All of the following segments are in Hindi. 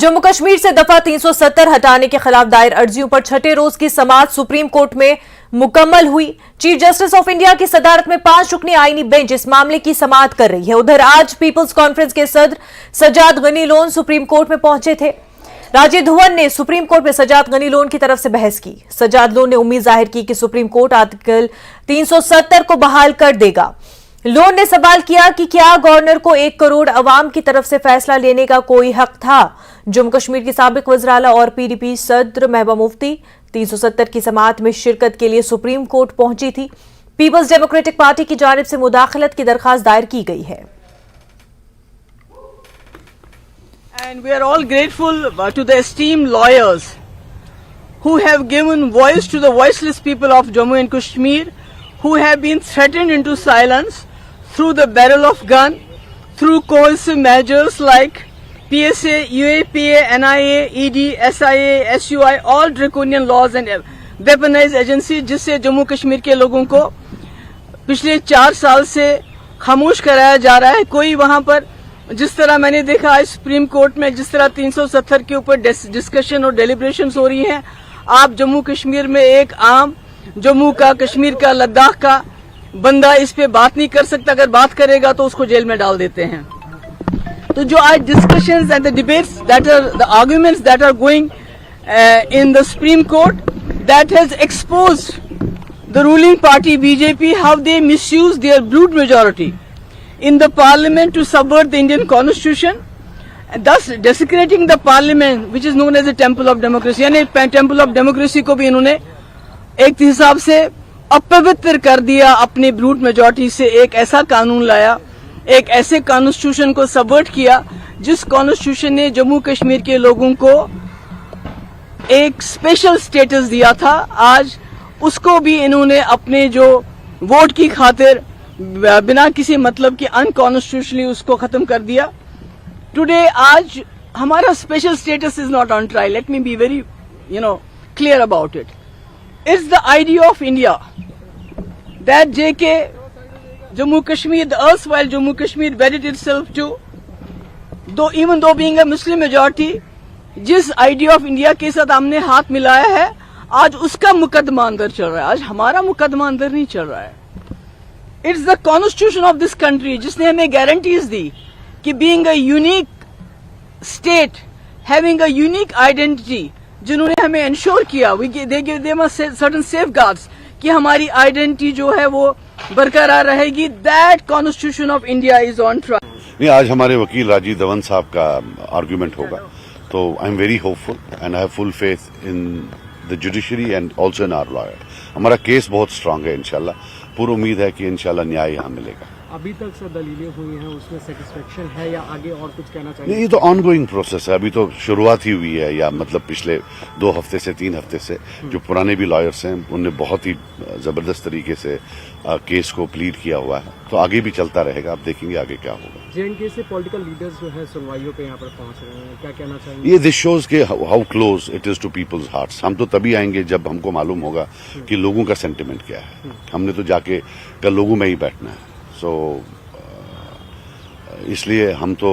जम्मू कश्मीर से दफा 370 हटाने के खिलाफ दायर अर्जियों पर छठे रोज की समाअत सुप्रीम कोर्ट में मुकम्मल हुई। चीफ जस्टिस ऑफ इंडिया की सदारत में 5 रुकनी आईनी बेंच इस मामले की समाअत कर रही है। उधर आज पीपल्स कॉन्फ्रेंस के सदर सजाद गनी लोन सुप्रीम कोर्ट में पहुंचे थे। राजीव धवन ने सुप्रीम कोर्ट में सजाद गनी लोन की तरफ से बहस की। सजाद लोन ने उम्मीद जाहिर की कि सुप्रीम कोर्ट आर्टिकल 370 को बहाल कर देगा। लोन ने सवाल किया कि क्या गवर्नर को 1 करोड़ अवाम की तरफ से फैसला लेने का कोई हक था। जम्मू कश्मीर की साबिक वज़ीर आला और पीडीपी सदर महबूबा मुफ्ती 370 की समाअत में शिरकत के लिए सुप्रीम कोर्ट पहुंची थी। पीपल्स डेमोक्रेटिक पार्टी की जानिब से मुदाखलत की दरखास्त दायर की गई है। And we are all grateful to the esteemed lawyers who have given voice to the voiceless people of Jammu and Kashmir, who have been threatened into silence through the barrel of gun, through coercive measures like PSA, UAPA, NIA, ED, SIA, SUI, all draconian laws and weaponized agencies, जिससे जम्मू कश्मीर के लोगों को पिछले 4 साल से खामोश कराया जा रहा है। कोई वहां पर जिस तरह मैंने देखा आज सुप्रीम कोर्ट में जिस तरह 370 के ऊपर डिस्कशन और डेलिब्रेशंस हो रही हैं, आप जम्मू कश्मीर में एक आम जम्मू का, कश्मीर का, लद्दाख का बंदा इस पे बात नहीं कर सकता। अगर बात करेगा तो उसको जेल में डाल देते हैं। तो जो आज discussions and the debates that are the arguments that are going in the Supreme Court, that has exposed the ruling party BJP how they misuse their brute majority in the parliament to subvert the Indian constitution, and thus desecrating the parliament which is known as the temple of democracy। यानी temple of democracy को भी इन्होंने एक हिसाब से अपवित्र कर दिया। अपने ब्रूट मेजॉरिटी से एक ऐसा कानून लाया, एक ऐसे कॉन्स्टिट्यूशन को सबवर्ट किया जिस कॉन्स्टिट्यूशन ने जम्मू कश्मीर के लोगों को एक स्पेशल स्टेटस दिया था। आज उसको भी इन्होंने अपने जो वोट की खातिर बिना किसी मतलब के अनकॉन्स्टिट्यूशनली उसको खत्म कर दिया। टुडे आज हमारा special status is not on trial. Let me be very clear about it. It's the idea of India that JK Jammu Kashmir, the erstwhile Jammu Kashmir wedded itself to, though even though being a Muslim majority, जिस आइडिया ऑफ इंडिया के साथ हमने हाथ मिलाया है, आज उसका मुकदमा अंदर चल रहा है। आज हमारा मुकदमा अंदर नहीं चल रहा है। It's the constitution of this country जिसने हमें गारंटीज दी कि being a unique state, having a unique identity, जिन्होंने हमें इंश्योर किया they give them certain safeguards कि हमारी आइडेंटिटी जो है वो बरकरार रहेगी। That constitution of India is on trial. आज हमारे वकील राजीव धवन साहब का आर्गुमेंट होगा, तो I am very hopeful and I have full faith in the judiciary and also in our lawyer. हमारा केस बहुत स्ट्रांग है। इंशाल्लाह पूरी उम्मीद है कि इंशाल्लाह न्याय यहाँ मिलेगा। अभी तक से दलीलें हुई हैं, उसमें सेटिस्फेक्शन है या आगे और कुछ कहना चाहिए? नहीं, ये तो ऑनगोइंग प्रोसेस है। अभी तो शुरुआत ही हुई है, या मतलब पिछले 2 हफ्ते से 3 हफ्ते से जो पुराने भी लॉयर्स हैं उनने बहुत ही जबरदस्त तरीके से केस को प्लीड किया हुआ है। तो आगे भी चलता रहेगा। आप देखेंगे आगे क्या होगा। जेएनके से पॉलिटिकल लीडर्स जो है सुनवाइयों पे यहाँ पर पहुंच रहे हैं, क्या कहना चाहिए? ये दिस शोज के how close it is to people's hearts. हम तो तभी आएंगे जब हमको मालूम होगा कि लोगों का सेंटिमेंट क्या है। हमने तो जाके कल लोगों में ही बैठना है। सो इसलिए हम तो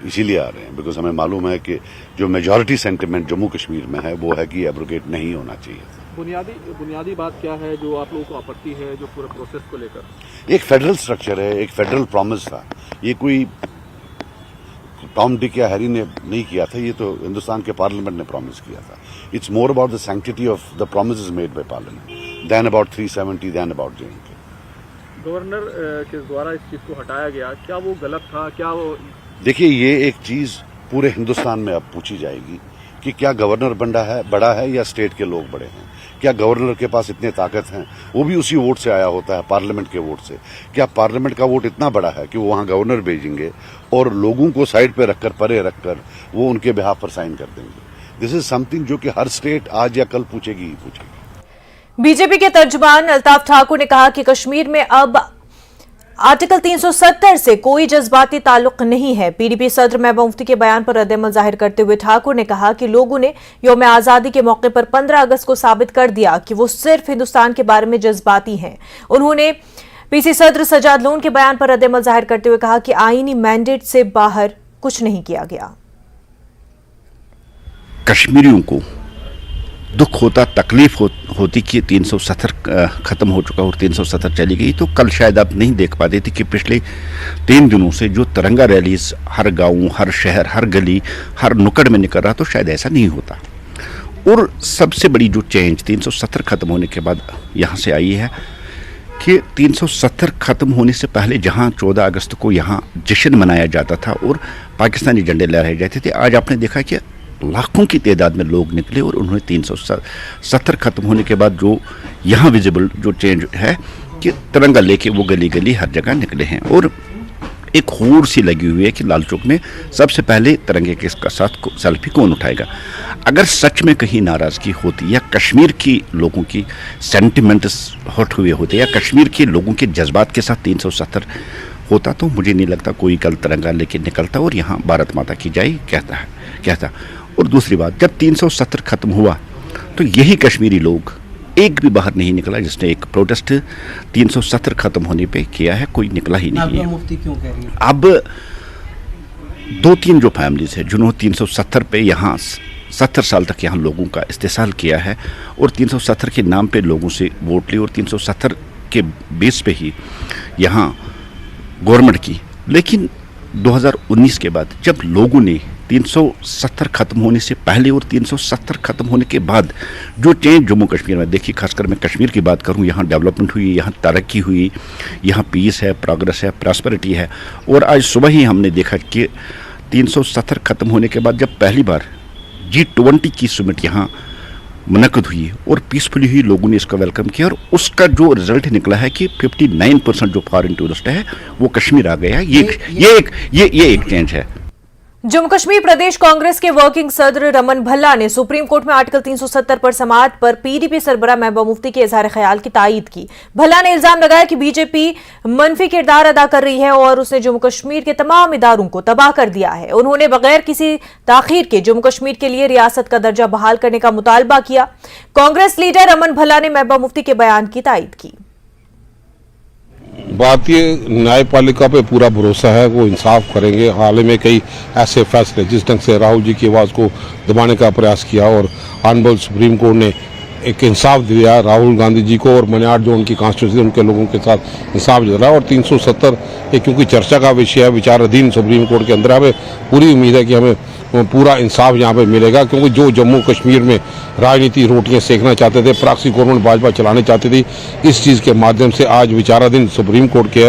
इसीलिए आ रहे हैं बिकॉज हमें मालूम है कि जो मेजॉरिटी सेंटिमेंट जम्मू कश्मीर में है वो है कि एब्रोगेट नहीं होना चाहिए। बुनियादी बात क्या है जो आप लोगों को आपत्ति है जो पूरे प्रोसेस को लेकर? एक फेडरल स्ट्रक्चर है, एक फेडरल प्रॉमिस था। ये कोई टॉम डिक या हैरी ने नहीं किया था, ये तो हिंदुस्तान के पार्लियामेंट ने प्रॉमिस किया था। It's more about the sanctity of the promises made by parliament than about 370 than about J and K. Governor के द्वारा इस चीज को हटाया गया, क्या वो गलत था? क्या वो देखिए, ये एक चीज पूरे हिंदुस्तान में अब पूछी जाएगी कि क्या गवर्नर बड़ा है या स्टेट के लोग बड़े हैं। क्या गवर्नर के पास इतने ताकत हैं? वो भी उसी वोट से आया होता है, पार्लियामेंट के वोट से। क्या पार्लियामेंट का वोट इतना बड़ा है कि वो वहां गवर्नर भेजेंगे और लोगों को साइड पे रखकर, परे रखकर वो उनके बिहाफ पर साइन कर देंगे? दिस इज समथिंग जो कि हर स्टेट आज या कल पूछेगी ही पूछेगी। बीजेपी के तर्जुमान अल्ताफ ठाकुर ने कहा कि कश्मीर में अब आर्टिकल 370 से कोई जज्बाती ताल्लुक नहीं है। पीडीपी सदर महबूबा मुफ्ती के बयान पर रद्द-ए-अमल जाहिर करते हुए ठाकुर ने कहा कि लोगों ने यौम आजादी के मौके पर 15 अगस्त को साबित कर दिया कि वो सिर्फ हिंदुस्तान के बारे में जज्बाती हैं। उन्होंने पीसी सदर सजाद लोन के बयान पर रद्द-ए-अमल जाहिर करते हुए कहा कि आईनी मैंडेट से बाहर कुछ नहीं किया गया। कश्मीरियों को दुख होता, तकलीफ होती कि 370 ख़त्म हो चुका और 370 चली गई, तो कल शायद आप नहीं देख पाते थे कि पिछले 3 दिनों से जो तिरंगा रैलीज हर गांव, हर शहर, हर गली, हर नुक्कड़ में निकल रहा, तो शायद ऐसा नहीं होता। और सबसे बड़ी जो चेंज 370 ख़त्म होने के बाद यहाँ से आई है कि 370 ख़त्म होने से पहले जहाँ 14 अगस्त को यहाँ जश्न मनाया जाता था और पाकिस्तानी झंडे लहराए जाते थे, आज आपने देखा कि लाखों की तादाद में लोग निकले और उन्होंने 370 ख़त्म होने के बाद जो यहाँ विजिबल जो चेंज है कि तिरंगा लेके वो गली गली हर जगह निकले हैं। और एक होड़ सी लगी हुई है कि लाल चौक में सबसे पहले तिरंगे के साथ सेल्फी कौन उठाएगा। अगर सच में कहीं नाराज़गी होती या कश्मीर की लोगों की सेंटिमेंट्स हर्ट हुए होते या कश्मीर के लोगों के जज्बात के साथ 370 होता, तो मुझे नहीं लगता कोई कल तिरंगा लेके निकलता और यहाँ भारत माता की जय कहता। और दूसरी बात, जब 370 ख़त्म हुआ तो यही कश्मीरी लोग, एक भी बाहर नहीं निकला जिसने एक प्रोटेस्ट 370 ख़त्म होने पे किया है, कोई निकला ही नहीं है। मुफ्ती क्यों कह रही है? अब 2-3 जो फैमिलीज है जिन्होंने 370 पे यहाँ 70 साल तक यहाँ लोगों का इस्तेसाल किया है और 370 के नाम पे लोगों से वोट ली और 370 के बेस पे ही यहाँ गवर्नमेंट की, लेकिन 2019 के बाद जब लोगों ने 370 ख़त्म होने से पहले और 370 ख़त्म होने के बाद जो चेंज जम्मू कश्मीर में देखिए, खासकर मैं कश्मीर की बात करूं, यहाँ डेवलपमेंट हुई, यहाँ तरक्की हुई, यहाँ पीस है, प्रोग्रेस है, प्रॉस्पेरिटी है। और आज सुबह ही हमने देखा कि 370 ख़त्म होने के बाद जब पहली बार G20 की समिट यहाँ मुनक़द हुई और पीसफुली ही लोगों ने इसका वेलकम किया और उसका जो रिजल्ट निकला है कि 59% जो फॉरेन टूरिस्ट है वो कश्मीर आ गया है। ये एक चेंज है। जम्मू कश्मीर प्रदेश कांग्रेस के वर्किंग सदर रमन भल्ला ने सुप्रीम कोर्ट में आर्टिकल 370 पर समाअत पर पीडीपी सरबराह महबूबा मुफ्ती के इजहार ख्याल की तायीद की। भल्ला ने इल्जाम लगाया कि बीजेपी मनफी किरदार अदा कर रही है और उसने जम्मू कश्मीर के तमाम इदारों को तबाह कर दिया है। उन्होंने बगैर किसी ताखीर के जम्मू कश्मीर के लिए रियासत का दर्जा बहाल करने का मुतालबा किया। कांग्रेस लीडर रमन भल्ला ने महबूबा मुफ्ती के बयान की तायीद की। भारतीय न्यायपालिका पे पूरा भरोसा है, वो इंसाफ करेंगे। हाल में कई ऐसे फैसले जिस ढंग से राहुल जी की आवाज़ को दबाने का प्रयास किया और ऑनरेबल सुप्रीम कोर्ट ने एक इंसाफ दिया राहुल गांधी जी को और मनियार जो उनकी कॉन्स्टिट्यूंसी उनके लोगों के साथ इंसाफ दिला। और 370 क्योंकि चर्चा का विषय है, विचाराधीन सुप्रीम कोर्ट के अंदर, हमें पूरी उम्मीद है कि हमें पूरा इंसाफ यहाँ पे मिलेगा। क्योंकि जो जम्मू कश्मीर में राजनीति रोटियां सेकना चाहते थे, प्रॉक्सी गवर्नमेंट भाजपा चलाने चाहती थी, इस चीज़ के माध्यम से आज विचाराधीन सुप्रीम कोर्ट के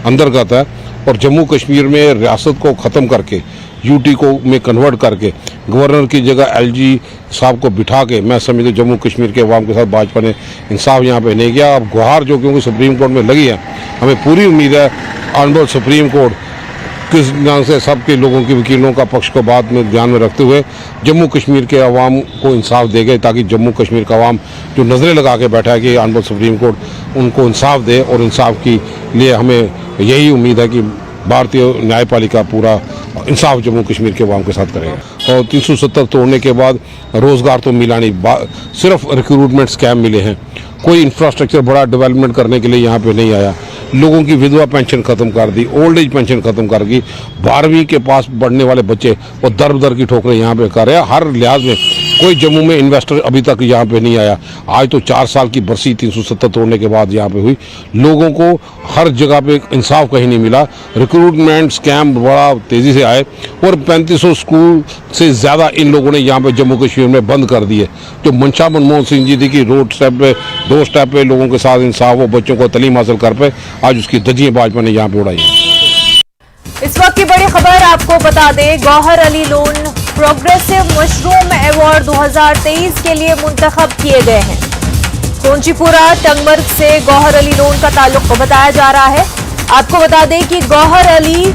अंतर्गत है। और जम्मू कश्मीर में रियासत को ख़त्म करके यूटी को में कन्वर्ट करके गवर्नर की जगह एलजी साहब को बिठा के मैं समझता जम्मू कश्मीर के अवाम के साथ भाजपा ने इंसाफ यहाँ पे नहीं किया। अब गुहार जो क्योंकि सुप्रीम कोर्ट में लगी है, हमें पूरी उम्मीद है ऑनरेबल सुप्रीम कोर्ट किस ढंग से सबके लोगों की वकीलों का पक्ष को बात में ध्यान में रखते हुए जम्मू कश्मीर के अवाम को इंसाफ देंगे, ताकि जम्मू कश्मीर का अवाम जो नज़रें लगा के बैठा है कि ऑनरेबल सुप्रीम कोर्ट उनको इंसाफ दे। और इंसाफ के लिए हमें यही उम्मीद है कि भारतीय न्यायपालिका पूरा इंसाफ जम्मू कश्मीर के अवाम के साथ करेगा। और 370 तोड़ने के बाद रोज़गार तो मिला नहीं, सिर्फ रिक्रूटमेंट स्कैम मिले हैं। कोई इंफ्रास्ट्रक्चर बड़ा डेवलपमेंट करने के लिए यहाँ पे नहीं आया। लोगों की विधवा पेंशन खत्म कर दी, ओल्ड एज पेंशन खत्म कर दी। 12वीं के पास बढ़ने वाले बच्चे वो दर की ठोकरें यहाँ पे कर रहे हैं। हर लिहाज में कोई जम्मू में इन्वेस्टर अभी तक यहाँ पे नहीं आया। आज तो 4 साल की बरसी 370 तोड़ने के बाद यहाँ पे हुई। लोगों को हर जगह पे इंसाफ कहीं नहीं मिला। रिक्रूटमेंट स्कैम बड़ा तेजी से आए और 3500 स्कूल से ज़्यादा इन लोगों ने यहाँ पे जम्मू कश्मीर में बंद कर दिए। जो मंशा मनमोहन सिंह जी थी कि रोड स्टेप पे, डोर स्टेप पे लोगों के साथ इंसाफ हो, बच्चों को तालीम हासिल कर पाए, आज उसकी धज्जियां भाजपा ने यहाँ पे उड़ाई है। इस वक्त की बड़ी खबर आपको बता दें, Gauhar Ali Lone progressive mushroom award 2023 के लिए मुंतखब किए गए हैं। कोंजीपुरा टंगमर्ग से गौहर अली लोन का ताल्लुक बताया जा रहा है। आपको बता दें कि गौहर अली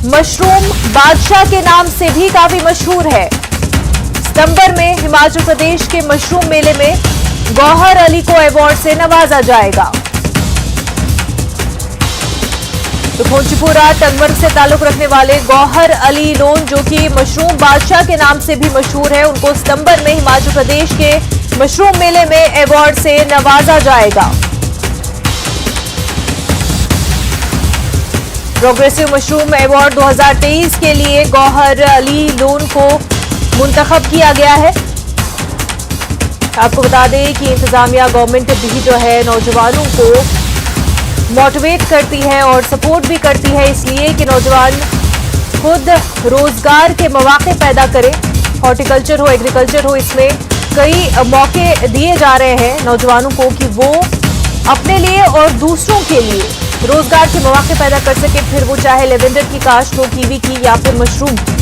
मशरूम बादशाह के नाम से भी काफी मशहूर है। सितंबर में हिमाचल प्रदेश के मशरूम मेले में गौहर अली को अवार्ड से नवाजा जाएगा। तो कोंजीपुरा टंगमर्ग से ताल्लुक रखने वाले गौहर अली लोन, जो कि मशरूम बादशाह के नाम से भी मशहूर है, उनको सितंबर में हिमाचल प्रदेश के मशरूम मेले में अवार्ड से नवाजा जाएगा। प्रोग्रेसिव मशरूम अवार्ड 2023 के लिए गौहर अली लोन को मुंतखब किया गया है। आपको बता दें कि इंतजामिया गवर्नमेंट भी जो है नौजवानों को मोटिवेट करती है और सपोर्ट भी करती है, इसलिए कि नौजवान खुद रोजगार के मौके पैदा करें। हॉर्टिकल्चर हो, एग्रीकल्चर हो, इसमें कई मौके दिए जा रहे हैं नौजवानों को कि वो अपने लिए और दूसरों के लिए रोजगार के मौके पैदा कर सके, फिर वो चाहे लेवेंडर की काश्त हो, कीवी की या फिर मशरूम की।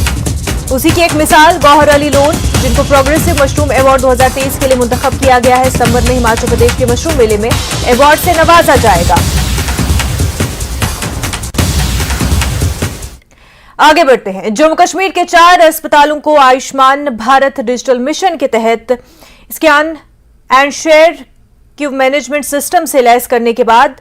उसी की एक मिसाल गौहर अली लोन, जिनको प्रोग्रेसिव मशरूम अवार्ड 2023 के लिए मुंतखब किया गया है। सितंबर में हिमाचल प्रदेश के मशरूम मेले में अवार्ड से नवाजा जाएगा। आगे बढ़ते हैं। जम्मू कश्मीर के 4 अस्पतालों को आयुष्मान भारत डिजिटल मिशन के तहत scan and share Q management system से लैस करने के बाद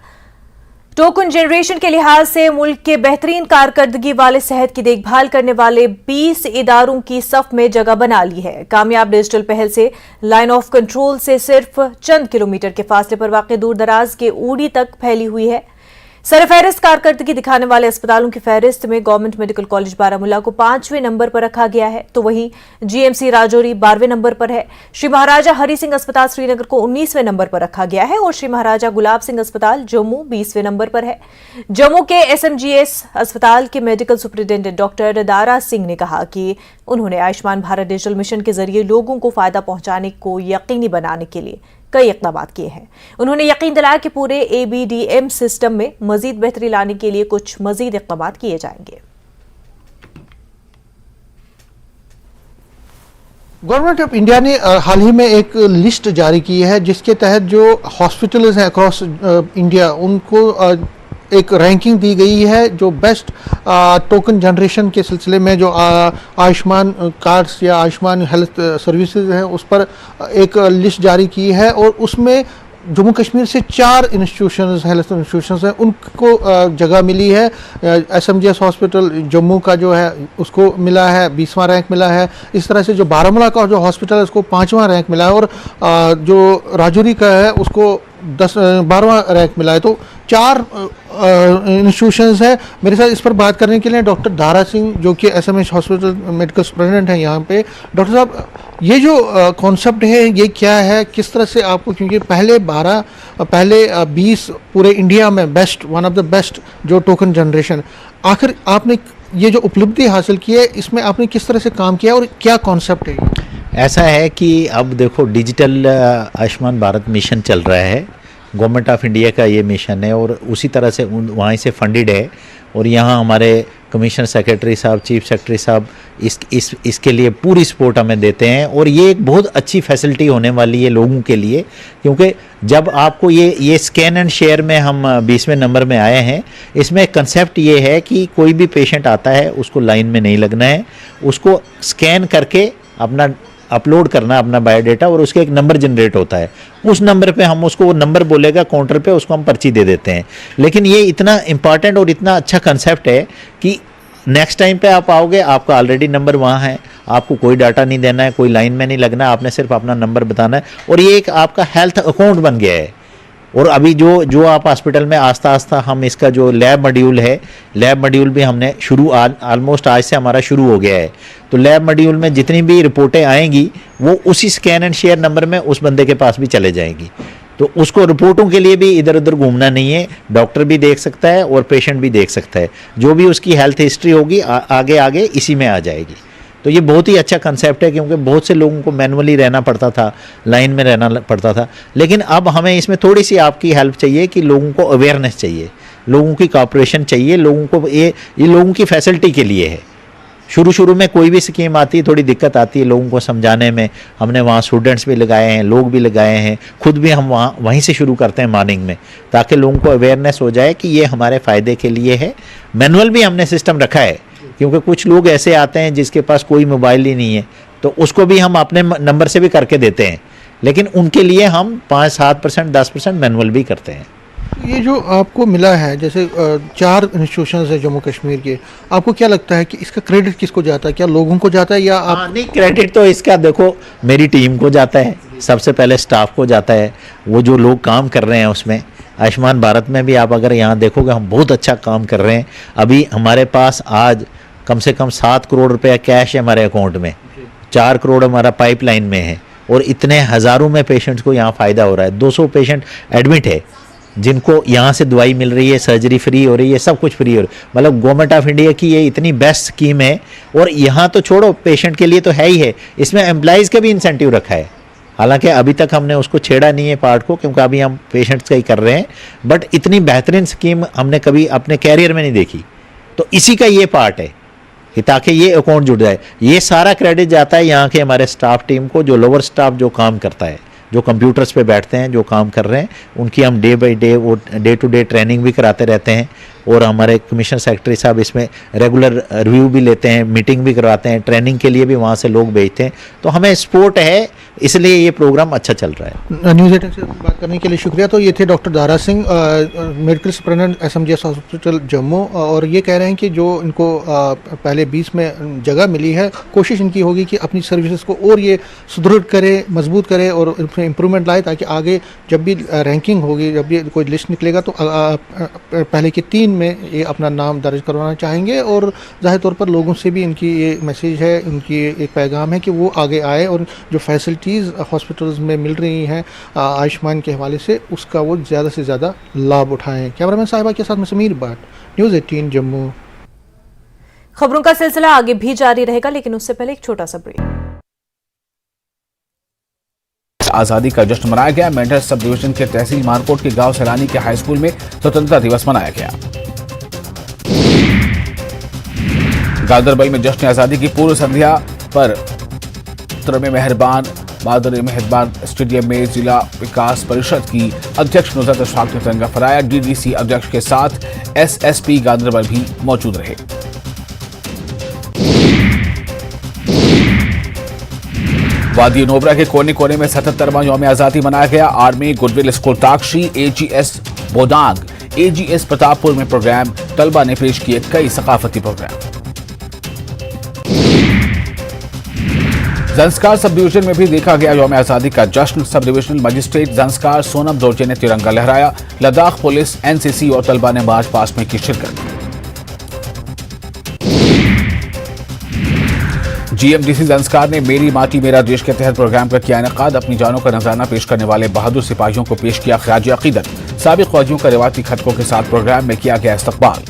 टोकन जनरेशन के लिहाज से मुल्क के बेहतरीन कारकर्दगी वाले सेहत की देखभाल करने वाले 20 इदारों की सफ में जगह बना ली है। कामयाब डिजिटल पहल से लाइन ऑफ कंट्रोल से सिर्फ चंद किलोमीटर के फासले पर वाक़ दूर दराज के ऊड़ी तक फैली हुई है। सरफहरिस्त कारकर्दगी दिखाने वाले अस्पतालों की फहरिस्त में गवर्नमेंट मेडिकल कॉलेज बारामूला को 5वें नंबर पर रखा गया है, तो वहीं जीएमसी राजौरी 12वें नंबर पर है। श्री महाराजा हरि सिंह अस्पताल श्रीनगर को 19वें नंबर पर रखा गया है और श्री महाराजा गुलाब सिंह अस्पताल जम्मू 20वें नंबर पर है। जम्मू के एसएमजीएस अस्पताल के medical superintendent doctor Dara Singh ने कहा कि उन्होंने आयुष्मान भारत डिजिटल मिशन के जरिए लोगों को फायदा पहुंचाने को यकीनी बनाने के लिए कई इक़दाम किए हैं। उन्होंने यकीन दिलाया कि पूरे एबीडीएम सिस्टम में मजीद बेहतरी लाने के लिए कुछ मजीद इक़दाम किए जाएंगे। गवर्नमेंट ऑफ इंडिया ने हाल ही में एक लिस्ट जारी की है, जिसके तहत जो हॉस्पिटल्स हैं अक्रॉस इंडिया उनको एक रैंकिंग दी गई है। जो बेस्ट टोकन जनरेशन के सिलसिले में जो आयुष्मान कार्ड्स या आयुष्मान हेल्थ सर्विसेज हैं उस पर एक लिस्ट जारी की है और उसमें जम्मू कश्मीर से 4 इंस्टीट्यूशंस हेल्थ इंस्टीट्यूशंस हैं उनको जगह मिली है। एसएमजीएस हॉस्पिटल जम्मू का जो है उसको मिला है 20वां रैंक मिला है। इस तरह से जो बारामूला का जो हॉस्पिटल है उसको 5वां रैंक मिला है और जो राजौरी का है उसको 12वां रैंक मिला है। तो 4 इंस्टीट्यूशंस है। मेरे साथ इस पर बात करने के लिए डॉक्टर दारा सिंह जो कि एसएमएच हॉस्पिटल मेडिकल सुपरिटेंडेंट हैं यहाँ पे। डॉक्टर साहब, ये जो कॉन्सेप्ट है ये क्या है, किस तरह से आपको, क्योंकि पहले 20 पूरे इंडिया में best, one of the best जो टोकन जनरेशन, आखिर आपने ये जो उपलब्धि हासिल की है इसमें आपने किस तरह से काम किया और क्या कॉन्सेप्ट है? ऐसा है कि अब देखो डिजिटल आयुष्मान भारत मिशन चल रहा है, गवर्नमेंट ऑफ इंडिया का ये मिशन है और उसी तरह से वहीं से फंडेड है और यहाँ हमारे कमिश्नर सेक्रेटरी साहब, चीफ सेक्रेटरी साहब इसके लिए पूरी सपोर्ट हमें देते हैं और ये एक बहुत अच्छी फैसिलिटी होने वाली है लोगों के लिए, क्योंकि जब आपको ये स्कैन एंड शेयर में हम 20वें नंबर में आए हैं। इसमें कंसेप्ट ये है कि कोई भी पेशेंट आता है उसको लाइन में नहीं लगना है, उसको स्कैन करके अपना अपलोड करना अपना बायोडाटा और उसके एक नंबर जनरेट होता है। उस नंबर पे हम उसको, वो नंबर बोलेगा काउंटर पे, उसको हम पर्ची दे देते हैं। लेकिन ये इतना इम्पॉर्टेंट और इतना अच्छा कंसेप्ट है कि नेक्स्ट टाइम पे आप आओगे, आपका ऑलरेडी नंबर वहाँ है, आपको कोई डाटा नहीं देना है, कोई लाइन में नहीं लगना है, आपने सिर्फ अपना नंबर बताना है और ये एक आपका हेल्थ अकाउंट बन गया है। और अभी जो आप हॉस्पिटल में आस्ता आस्ता हम इसका जो लैब मॉड्यूल है, लैब मॉड्यूल भी हमने ऑलमोस्ट आज से हमारा शुरू हो गया है। तो लैब मॉड्यूल में जितनी भी रिपोर्टें आएंगी वो उसी स्कैन एंड शेयर नंबर में उस बंदे के पास भी चले जाएंगी। तो उसको रिपोर्टों के लिए भी इधर उधर घूमना नहीं है, डॉक्टर भी देख सकता है और पेशेंट भी देख सकता है। जो भी उसकी हेल्थ हिस्ट्री होगी आगे आगे इसी में आ जाएगी। तो ये बहुत ही अच्छा कंसेप्ट है, क्योंकि बहुत से लोगों को मैनुअली रहना पड़ता था, लाइन में रहना पड़ता था। लेकिन अब हमें इसमें थोड़ी सी आपकी हेल्प चाहिए कि लोगों को अवेयरनेस चाहिए, लोगों की कॉपरेशन चाहिए, लोगों को ये लोगों की फैसिलिटी के लिए है। शुरू में कोई भी स्कीम आती है थोड़ी दिक्कत आती है लोगों को समझाने में। हमने वहाँ स्टूडेंट्स भी लगाए हैं, लोग भी लगाए हैं, खुद भी हम वहीं से शुरू करते हैं मॉर्निंग में, ताकि लोगों को अवेयरनेस हो जाए कि ये हमारे फ़ायदे के लिए है। मैनुअल भी हमने सिस्टम रखा है, क्योंकि कुछ लोग ऐसे आते हैं जिसके पास कोई मोबाइल ही नहीं है, तो उसको भी हम अपने नंबर से भी करके देते हैं। लेकिन उनके लिए हम 5-7%, 10% मैनुअल भी करते हैं। ये जो आपको मिला है, जैसे 4 इंस्टीट्यूशंस है जम्मू कश्मीर के, आपको क्या लगता है कि इसका क्रेडिट किसको जाता है? क्या लोगों को जाता है या आप? नहीं, क्रेडिट तो इसका देखो मेरी टीम को जाता है, सबसे पहले स्टाफ को जाता है, वो जो लोग काम कर रहे हैं उसमें। आयुष्मान भारत में भी आप अगर यहाँ देखोगे हम बहुत अच्छा काम कर रहे हैं। अभी हमारे पास आज कम से कम 7 करोड़ रुपया कैश है हमारे अकाउंट में, 4 करोड़ हमारा पाइपलाइन में है और इतने हज़ारों में पेशेंट्स को यहाँ फ़ायदा हो रहा है। 200 पेशेंट एडमिट है जिनको यहाँ से दवाई मिल रही है, सर्जरी फ्री हो रही है, सब कुछ फ्री हो रहा है। मतलब गवर्नमेंट ऑफ इंडिया की ये इतनी बेस्ट स्कीम है। और यहाँ तो छोड़ो, पेशेंट के लिए तो है ही है, इसमें एम्प्लॉइज़ का भी इंसेंटिव रखा है। हालांकि अभी तक हमने उसको छेड़ा नहीं है पार्ट को, क्योंकि अभी हम पेशेंट्स का ही कर रहे हैं, बट इतनी बेहतरीन स्कीम हमने कभी अपने कैरियर में नहीं देखी। तो इसी का ये पार्ट है कि ताकि ये अकाउंट जुड़ जाए। ये सारा क्रेडिट जाता है यहाँ के हमारे स्टाफ टीम को, जो लोअर स्टाफ जो काम करता है, जो कंप्यूटर्स पे बैठते हैं, जो काम कर रहे हैं, उनकी हम डे बाय डे वो डे टू डे ट्रेनिंग भी कराते रहते हैं। और हमारे कमिश्नर सेक्रेटरी साहब इसमें रेगुलर रिव्यू भी लेते हैं, मीटिंग भी करवाते हैं, ट्रेनिंग के लिए भी वहाँ से लोग भेजते हैं। तो हमें सपोर्ट है, इसलिए ये प्रोग्राम अच्छा चल रहा है। न्यूज़ 18 से बात करने के लिए शुक्रिया। तो ये थे doctor Dara Singh, medical superintendent SMGS hospital Jammu, और ये कह रहे हैं कि जो इनको पहले 20 में जगह मिली है, कोशिश इनकी होगी कि अपनी सर्विसेज को और ये सुदृढ़ करे, मजबूत करे और उसमें इम्प्रूवमेंट लाए, ताकि आगे जब भी रैंकिंग होगी, जब भी कोई लिस्ट निकलेगा, तो पहले की 3 में ये अपना नाम दर्ज करवाना चाहेंगे। और जाहिर तौर पर लोगों से भी इनकी ये मैसेज है, उनकी एक पैगाम है कि वो आगे आए और जो फैसिलिटीज़ हॉस्पिटल्स में मिल रही हैं आयुष्मान के हवाले से, उसका वो ज़्यादा से ज़्यादा लाभ उठाएं। कैमरामैन साहिबा के साथ मैं समीर भट्ट, न्यूज़ 18 जम्मू। खबरों का सिलसिला आगे भी जारी रहेगा, लेकिन उससे पहले एक छोटा सा ब्रेक। आजादी का जश्न मनाया गया। मेंढर सब डिवीजन के तहसील मारकोट के गांव सैलानी के हाई स्कूल में स्वतंत्रता दिवस मनाया गया। गांदरबल में जश्न आजादी की पूर्व संध्या पर में मेहरबान बहादुर मेहरबान स्टेडियम में जिला विकास परिषद की अध्यक्ष नुसरत अशफाक ने तिरंगा फहराया। DDC अध्यक्ष के साथ SSP गांदरबल भी मौजूद रहे। वादी नोबरा के कोने कोने में 77वां यौम आजादी मनाया गया। Army goodwill school Takshi, AGS Bodang, AGS Pratappur में प्रोग्राम, तलबा ने पेश किए कई सकाफती प्रोग्राम। जंस्कार सब डिवीजन में भी देखा गया यौम आजादी का जश्न। Sub divisional magistrate Zanskar Sonam Dorje ने तिरंगा लहराया। लद्दाख पुलिस, NCC और तलबा ने मार्च पास्ट में की शिरकत। GMDC जंस्कार ने मेरी माटी मेरा देश के तहत प्रोग्राम का किया इनेकाद। अपनी जानों का नजराना पेश करने वाले बहादुर सिपाहियों को पेश किया खराज अकीदत। साबिक फौजियों का रिवायती खटकों के साथ प्रोग्राम में किया गया इस्तकबाल।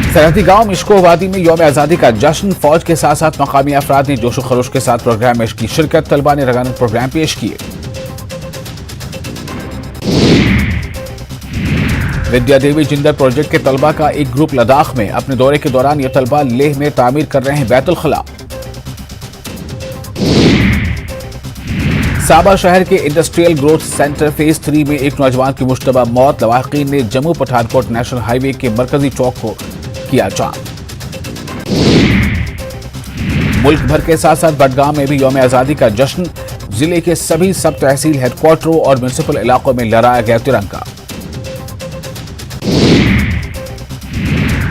सरहदी गांव मिशको वादी में यौम आजादी का जश्न। फौज के साथ साथ मकामी अफराद ने जोशो खरोश के साथ प्रोग्राम में की शिरकत। तलबा ने रंगारंग प्रोग्राम पेश किए। विद्या देवी जिंदर प्रोजेक्ट के तलबा का एक ग्रुप लद्दाख में। अपने दौरे के दौरान ये तलबा लेह में तामीर कर रहे हैं बैतुल खला। साबा शहर के इंडस्ट्रियल ग्रोथ सेंटर फेज 3 में एक नौजवान की मुश्तबा मौत। लवाहिकीन ने जम्मू पठानकोट नेशनल हाईवे के मरकजी चौक को किया जाम। मुल्क भर के साथ साथ बडगाम में भी यौम आजादी का जश्न। जिले के सभी सब तहसील हेडक्वार्टरों और म्युनिसिपल इलाकों में लहराया गया तिरंगा।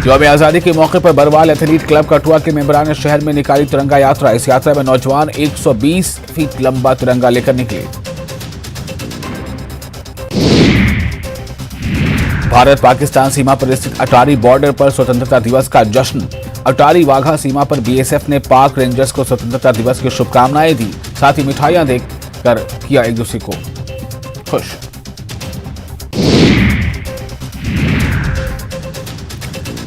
यौम आजादी के मौके पर बरवाल एथलीट क्लब कठुआ के मेंबरान शहर में निकाली तिरंगा यात्रा। इस यात्रा में नौजवान 120 फीट लंबा तिरंगा लेकर निकले। भारत पाकिस्तान सीमा पर स्थित अटारी बॉर्डर पर स्वतंत्रता दिवस का जश्न। अटारी वाघा सीमा पर BSF ने पाक रेंजर्स को स्वतंत्रता दिवस की शुभकामनाएं दी। साथ ही मिठाइयां देकर किया एक दूसरे को खुश।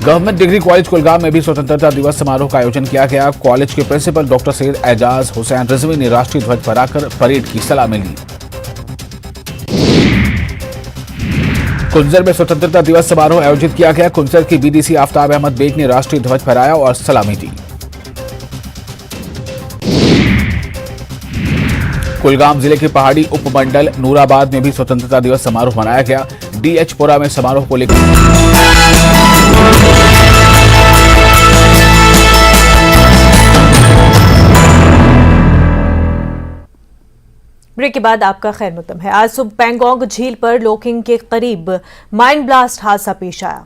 गवर्नमेंट डिग्री कॉलेज कुलगाम में भी स्वतंत्रता दिवस समारोह का आयोजन किया गया। कॉलेज के प्रिंसिपल डॉक्टर सैयद एजाज हुसैन रिजवी ने राष्ट्रीय ध्वज फहराकर परेड की सलामी ली। कुंजर में स्वतंत्रता दिवस समारोह आयोजित किया गया। कुंजर की BDC आफ्ताब अहमद बेग ने राष्ट्रीय ध्वज फहराया और सलामी दी। कुलगाम जिले के पहाड़ी उपमंडल नूराबाद में भी स्वतंत्रता दिवस समारोह मनाया गया। DH पुरा में समारोह को लेकर ब्रेक के बाद आपका खैर मकदम है। आज सुबह पैंगोंग झील पर लोकिंग के करीब माइन ब्लास्ट हादसा पेश आया।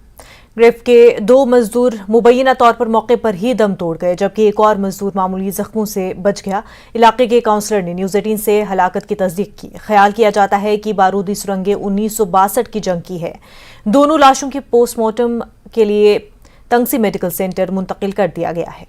ग्रेफ के 2 मजदूर मुबैना तौर पर मौके पर ही दम तोड़ गए, जबकि एक और मजदूर मामूली जख्मों से बच गया। इलाके के काउंसलर ने न्यूज़ 18 से हलाकत की तस्दीक की। ख्याल किया जाता है कि बारूदी सुरंगें 1962 की जंग की है। दोनों लाशों की पोस्टमार्टम के लिए तंगसी मेडिकल सेंटर मुंतकिल कर दिया गया है।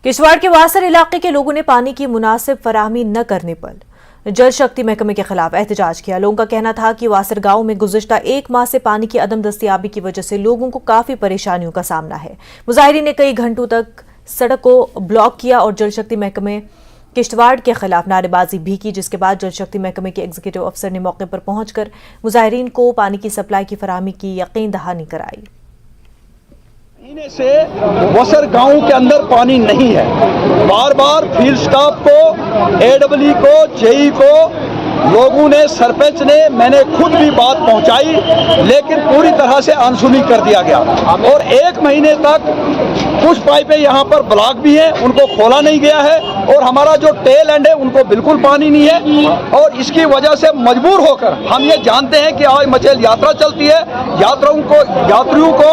किश्तवाड़ के वासर इलाके के लोगों ने पानी की मुनासिब फराहमी न करने पर जल शक्ति महकमे के खिलाफ एहतजाज किया। लोगों का कहना था कि वासर गांव में गुज़िश्ता एक माह से पानी की अदम दस्तयाबी की वजह से लोगों को काफी परेशानियों का सामना है। मुजाहिरीन ने कई घंटों तक सड़क को ब्लॉक किया और जल शक्ति महकमे किश्तवाड़ के खिलाफ नारेबाजी भी की, जिसके बाद जल शक्ति महकमे के एग्जीक्यूटिव अफसर ने मौके पर पहुंचकर मुजाहिरीन को पानी की सप्लाई की फराहमी की यकीन दहानी कराई। महीने से वसर गांव के अंदर पानी नहीं है। बार बार फील्ड स्टाफ को, एडब्ल्यू को, जेई को लोगों ने, सरपंच ने, मैंने खुद भी बात पहुंचाई, लेकिन पूरी तरह से अनसुनी कर दिया गया। और एक महीने तक कुछ पाइपें यहाँ पर ब्लॉक भी हैं, उनको खोला नहीं गया है। और हमारा जो टेल एंड है उनको बिल्कुल पानी नहीं है। और इसकी वजह से मजबूर होकर हम ये जानते हैं कि आज मचेल यात्रा चलती है, यात्रियों को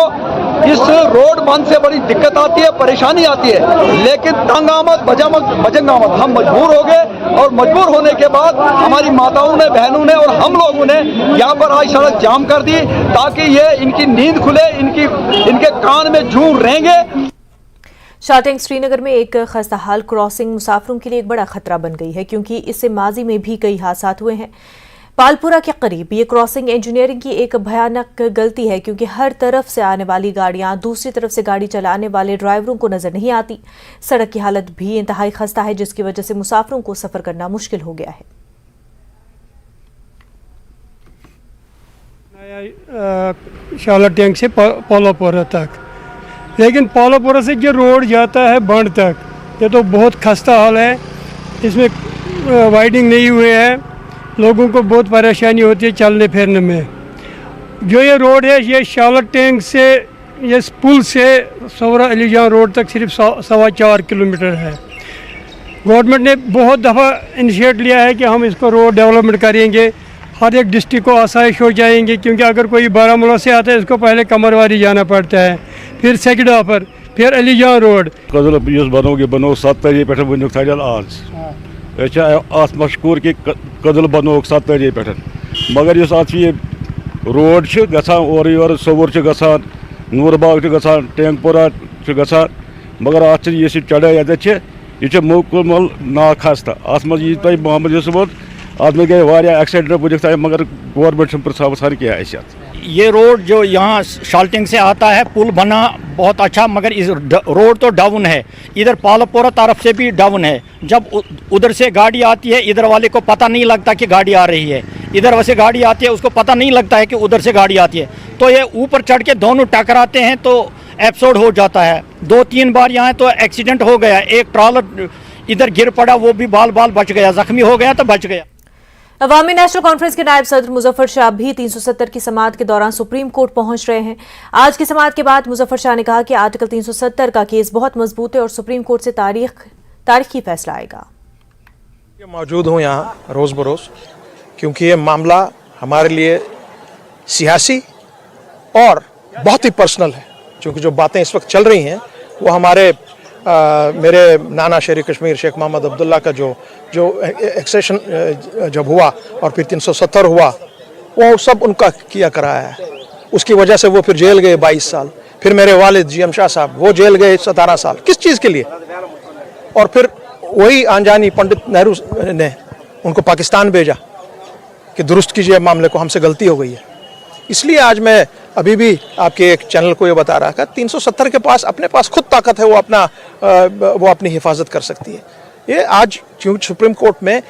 इस रोड बंद से बड़ी दिक्कत आती है, परेशानी आती है। लेकिन तंग आमद बजंग आमद हम मजबूर हो गए। और मजबूर होने के बाद हमारी माताओं ने, बहनों ने और हम लोगों ने यहाँ पर आज सड़क जाम कर दी, ताकि ये इनकी नींद खुले, इनके कान में जूं रहेंगे। शालटेंग श्रीनगर में एक खस्ताहाल क्रॉसिंग मुसाफिरों के लिए एक बड़ा खतरा बन गई है, क्योंकि इससे माजी में भी कई हादसा हुए हैं। पालपुरा के करीब ये क्रॉसिंग इंजीनियरिंग की एक भयानक गलती है, क्योंकि हर तरफ से आने वाली गाड़ियां दूसरी तरफ से गाड़ी चलाने वाले ड्राइवरों को नजर नहीं आती। सड़क की हालत भी इंतहाई खस्ता है, जिसकी वजह से मुसाफिरों को सफर करना मुश्किल हो गया है। शालटेंग से पोलोपोरा तक, लेकिन पोलोपोरा से जो रोड जाता है बंड तक, ये तो बहुत खस्ता हाल है। इसमें वाइडिंग नहीं हुए हैं, लोगों को बहुत परेशानी होती है चलने फिरने में। जो ये रोड है ये शालटेंग से, ये पुल से सोरा अलीजान रोड तक सिर्फ 4.25 किलोमीटर है। गवर्नमेंट ने बहुत दफ़ा इनिशिएट लिया है कि हम इसको रोड डेवलपमेंट करेंगे, हर एक डिस्ट्रिक्ट को आसाइश हो जाएंगे, क्योंकि अगर कोई बारामूला से आता है इसको पहले कमरवारी जाना पड़ता है, फिर सेकड़ा पर, फिर अलीजान रोड। बनो 7 पे वन थल आज अत मशकूर कि कदल बनो 7 पे, मगर इस ये रोड गसान और योर सोवर गसान, नूरबाग टेंगपुरा गसान, मगर अत यह चढ़ाई यह मुकम्मल नाखस्ता। अत मज मोहम्मद यूसुफ अत में गए एक्सीडेंट बुझ, मगर गवर्नमेंट प्रसावन क्या हैसियत। ये रोड जो यहाँ शालटेंग से आता है, पुल बना बहुत अच्छा, मगर इस रोड तो डाउन है। इधर पालपोरा तरफ से भी डाउन है। जब उधर से गाड़ी आती है, इधर वाले को पता नहीं लगता कि गाड़ी आ रही है, इधर वैसे गाड़ी आती है उसको पता नहीं लगता है कि उधर से गाड़ी आती है। तो ये ऊपर चढ़ के दोनों टकराते हैं तो एपिसोड हो जाता है। 2-3 बार यहाँ तो एक्सीडेंट हो गया। एक ट्रॉलर इधर गिर पड़ा, वो भी बाल बच गया, जख्मी हो गया तो बच गया। अवामी नेशनल कॉन्फ्रेंस के नायब सदर मुजफ्फर शाह भी 370 की समाअत के दौरान सुप्रीम कोर्ट पहुंच रहे हैं। आज की समाअत के बाद मुजफ्फर शाह ने कहा कि आर्टिकल 370 का केस बहुत मजबूत है और सुप्रीम कोर्ट से तारीखी फैसला आएगा। मौजूद हूँ यहाँ रोज़ बरोज़, क्योंकि ये मामला हमारे लिए सियासी और बहुत ही पर्सनल है। क्योंकि जो बातें इस वक्त चल रही हैं वो हमारे मेरे नाना शेर कश्मीर शेख मोहम्मद अब्दुल्ला का जो एक्सेशन जब हुआ और फिर 370 हुआ, वो सब उनका किया कराया है। उसकी वजह से वो फिर जेल गए 22 साल। फिर मेरे वालिद GM शाह साहब वो जेल गए 17 साल। किस चीज़ के लिए? और फिर वही अनजानी पंडित नेहरू ने उनको पाकिस्तान भेजा कि दुरुस्त कीजिए मामले को, हमसे गलती हो गई है। इसलिए आज मैं अभी भी आपके एक चैनल को ये बता रहा था, 370 के पास अपने पास खुद ताकत है, वो अपनी हिफाजत कर सकती है। ये आज क्योंकि सुप्रीम कोर्ट में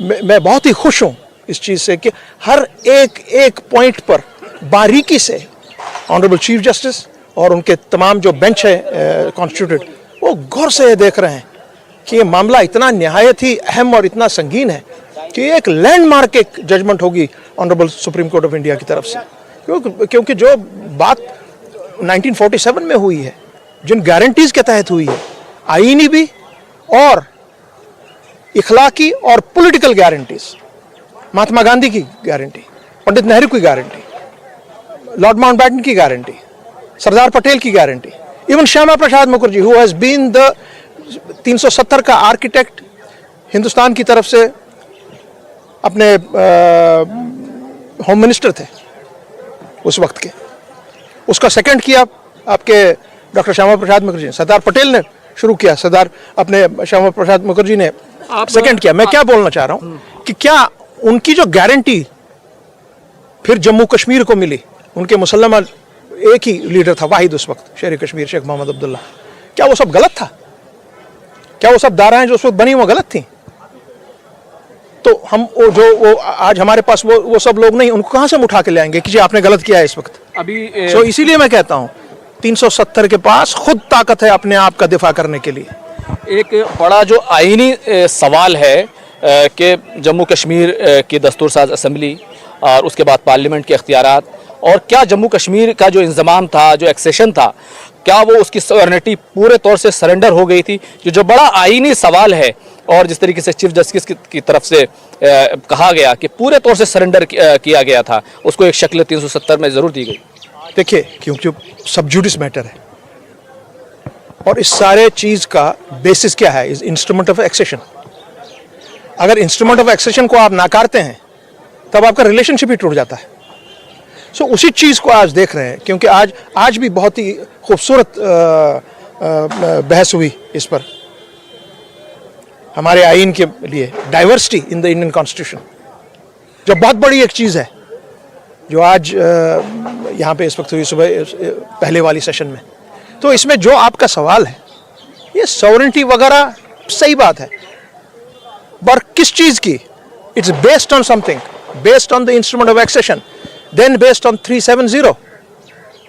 मैं बहुत ही खुश हूँ इस चीज़ से कि हर एक पॉइंट पर बारीकी से ऑनरेबल चीफ जस्टिस और उनके तमाम जो बेंच है कॉन्स्टिट्यूटेड, वो गौर से देख रहे हैं कि ये मामला इतना निहायत ही अहम और इतना संगीन है कि एक लैंडमार्क एक जजमेंट होगी honourable supreme court of India की तरफ से। क्योंकि जो बात 1947 में हुई है, जिन गारंटीज के तहत हुई है, आईनी भी और इखलाकी और पॉलिटिकल गारंटीज, महात्मा गांधी की गारंटी, पंडित नेहरू की गारंटी, लॉर्ड माउंटबैटन की गारंटी, सरदार पटेल की guarantee, even Shyama Prasad Mukherjee who has been the 370 का आर्किटेक्ट हिंदुस्तान की तरफ से, अपने होम मिनिस्टर थे उस वक्त के, उसका सेकंड किया आपके डॉक्टर श्यामा प्रसाद मुखर्जी। सरदार पटेल ने शुरू किया, सरदार अपने श्यामा प्रसाद मुखर्जी ने सेकंड किया। मैं क्या बोलना चाह रहा हूँ कि क्या उनकी जो गारंटी फिर जम्मू कश्मीर को मिली, उनके मुसलमान एक ही लीडर था वाहिद उस वक्त, शेर कश्मीर शेख मोहम्मद अब्दुल्ला, क्या वो सब गलत था? क्या वो सब धाराएं जो उस वक्त बनी वो गलत थी? तो हम वो आज हमारे पास वो सब लोग नहीं, उनको कहां से हम उठा के ले आएंगे कि जी आपने गलत किया है इस वक्त? अभी इसीलिए मैं कहता हूं 370 के पास खुद ताकत है अपने आप का दिफा करने के लिए। एक बड़ा जो आईनी सवाल है कि जम्मू कश्मीर की दस्तूरसाज असम्बली और उसके बाद पार्लियामेंट के अख्तियारात, और क्या जम्मू कश्मीर का जो इंतजाम था, जो एक्सेशन था, क्या वो उसकी सॉवरेनिटी पूरे तौर से सरेंडर हो गई थी? जो बड़ा आईनी सवाल है, और जिस तरीके से चीफ जस्टिस की तरफ से कहा गया कि पूरे तौर से सरेंडर किया गया था, उसको एक शक्ल 370 में ज़रूर दी गई। देखिए, क्योंकि सब जुडिस मैटर है और इस सारे चीज़ का बेसिस क्या है? Is instrument of accession. अगर इंस्ट्रूमेंट ऑफ एक्सेशन को आप नाकारते हैं तब आपका रिलेशनशिप ही टूट जाता है। सो उसी चीज़ को आज देख रहे हैं, क्योंकि आज भी बहुत ही खूबसूरत बहस हुई इस पर, हमारे आइन के लिए diversity in the Indian constitution, जो बहुत बड़ी एक चीज़ है जो आज यहाँ पे इस वक्त हुई सुबह पहले वाली सेशन में। तो इसमें जो आपका सवाल है, ये सॉवरेनिटी वगैरह सही बात है, पर किस चीज़ की? It's based on something, based on the instrument of accession, then based on 370।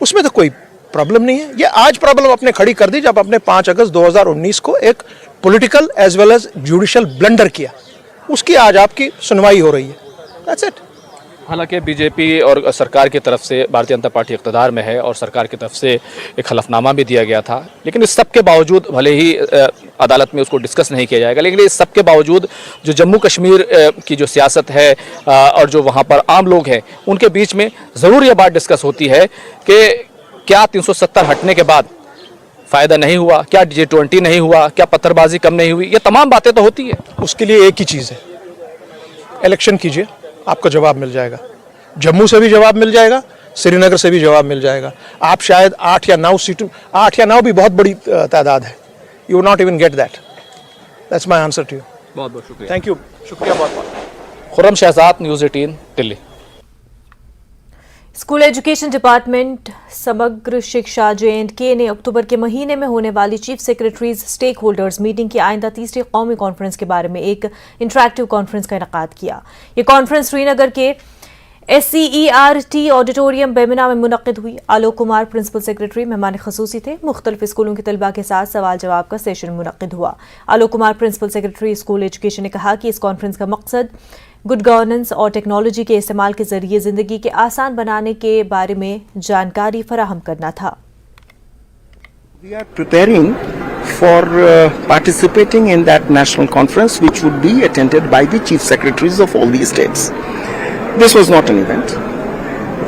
उसमें तो कोई प्रॉब्लम नहीं है। ये आज प्रॉब्लम आपने खड़ी कर दी जब आपने 5 अगस्त 2019 को एक political as well as judicial blunder किया, उसकी आज आपकी सुनवाई हो रही है। That's it. हालांकि बीजेपी और सरकार की तरफ से, भारतीय जनता पार्टी इक़्तिदार में है और सरकार की तरफ से एक हलफनामा भी दिया गया था, लेकिन इस सब के बावजूद, भले ही अदालत में उसको डिस्कस नहीं किया जाएगा, लेकिन इस सब के बावजूद जो जम्मू कश्मीर की जो सियासत है और जो वहाँ पर आम लोग हैं, उनके बीच में ज़रूर ये बात डिस्कस होती है कि क्या 370 हटने के बाद फ़ायदा नहीं हुआ, क्या G20 नहीं हुआ, क्या पत्थरबाजी कम नहीं हुई? ये तमाम बातें तो होती है। उसके लिए एक ही चीज़ है, इलेक्शन कीजिए, आपको जवाब मिल जाएगा। जम्मू से भी जवाब मिल जाएगा, श्रीनगर से भी जवाब मिल जाएगा। आप शायद 8 या 9 सीटों, 8 या 9 भी बहुत बड़ी तादाद है, you will not even get that. That's my answer to you. बहुत बहुत शुक्रिया। थैंक यू, शुक्रिया बहुत बहुत। Khurram Shahzad, news 18, Delhi. School education department Samagra Shiksha J&K ने अक्टूबर के महीने में होने वाली chief secretary's stakeholders meeting की आइंदा तीसरी कौमी कॉन्फ्रेंस के बारे में एक इंटरैक्टिव कॉन्फ्रेंस का इनेकाद किया। ये कॉन्फ्रेंस श्रीनगर के SCERT ऑडिटोरियम बेमिना में मुनक्किद हुई। आलोक कुमार प्रिंसिपल सेक्रेटरी मेहमान खसूसी थे। मुख्तलिफ स्कूलों के तलबा के साथ सवाल जवाब का सेशन मुनक्किद हुआ। Alok Kumar principal secretary school education ने कहा कि इस कॉन्फ्रेंस का मकसद गुड गवर्नेंस और टेक्नोलॉजी के इस्तेमाल के जरिए जिंदगी के आसान बनाने के बारे में जानकारी फराहम करना था। We are preparing for participating in that national conference, which would be attended by the chief secretaries of all the states. This was not an event.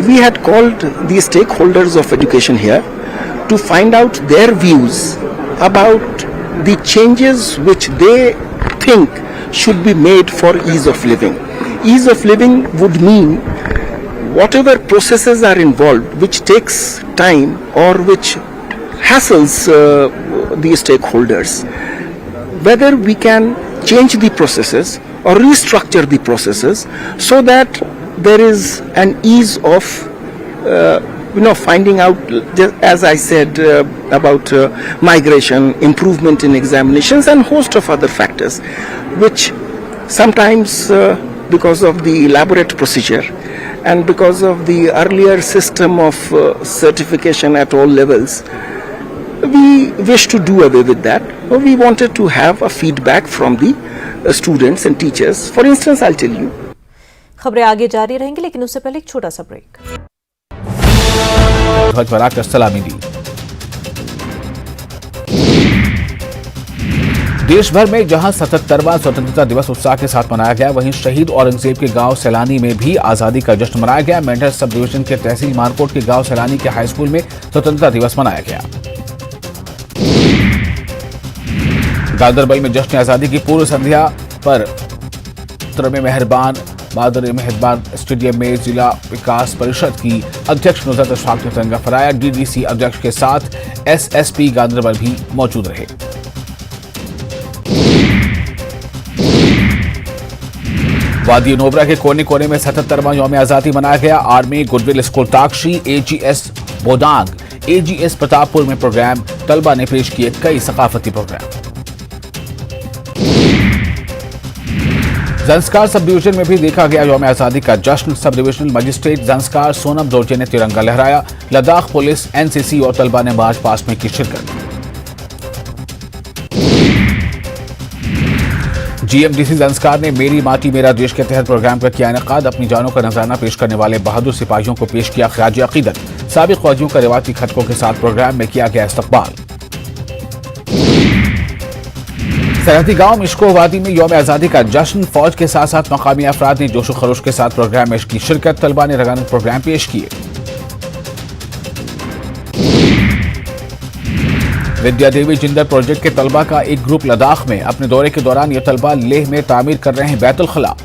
We had called the stakeholders of education here to find out their views about the changes which they think should be made for ease of living. Ease of living would mean whatever processes are involved which takes time or which hassles the stakeholders, whether we can change the processes or restructure the processes so that there is an ease of finding out, as I said, about migration, improvement in examinations and host of other factors, which sometimes because of the elaborate procedure and because of the earlier system of certification at all levels, we wish to do away with that. We wanted to have a feedback from the students and teachers. For instance, I'll tell you. खबरें आगे जारी रहेंगी, लेकिन उससे पहले एक छोटा सा ब्रेक। ध्वज फहराकर सलामी दी। देश भर में जहां 77वां स्वतंत्रता दिवस उत्साह के साथ मनाया गया, वहीं शहीद औरंगजेब के गांव सैलानी में भी आजादी का जश्न मनाया गया। मेंढर सब डिवीजन के तहसील मारकोट के गांव सैलानी के हाई स्कूल में स्वतंत्रता दिवस मनाया गया। गांदरबल में जश्न आजादी की पूर्व संध्या पर में मेहरबान बहादुर मेहरबान स्टेडियम में जिला विकास परिषद की अध्यक्ष नुसरत अशफाक ने तिरंगा फहराया। DDC अध्यक्ष के साथ SSP गांदरबल भी मौजूद रहे। वादी नोबरा के कोने कोने में 77वां यौम आज़ादी मनाया गया। Army goodwill school Takshi, AGS Bodang, AGS Pratappur में प्रोग्राम, तलबा ने पेश किए कई सकाफती प्रोग्राम। जंस्कार सब डिवीजन में भी देखा गया यौम आज़ादी का जश्न। Sub divisional magistrate Zanskar Sonam Dorje ने तिरंगा लहराया। लद्दाख पुलिस, एनसीसी और तलबा ने मार्च पास्ट में की शिरकत। जीएमडीसी जंस्कार ने मेरी माटी मेरा देश के तहत प्रोग्राम का किया इनेकाद। अपनी जानों का नजराना पेश करने वाले बहादुर सिपाहियों को पेश किया ख़िराज अक़ीदत। साबिक़ फ़ौजियों का रिवायती खतकों के साथ प्रोग्राम में किया गया इस्तक़बाल। सरहदी गांव मिश्को वादी में यौम आज़ादी का जश्न। फौज के साथ साथ मकामी अफराद ने जोश खरोश के साथ प्रोग्राम में की शिरकत। तलबा ने रंगारंग प्रोग्राम पेश किए। विद्या देवी जिंदर प्रोजेक्ट के तलबा का एक ग्रुप लद्दाख में। अपने दौरे के दौरान ये तलबा लेह में तामीर कर रहे हैं बैतुल खला।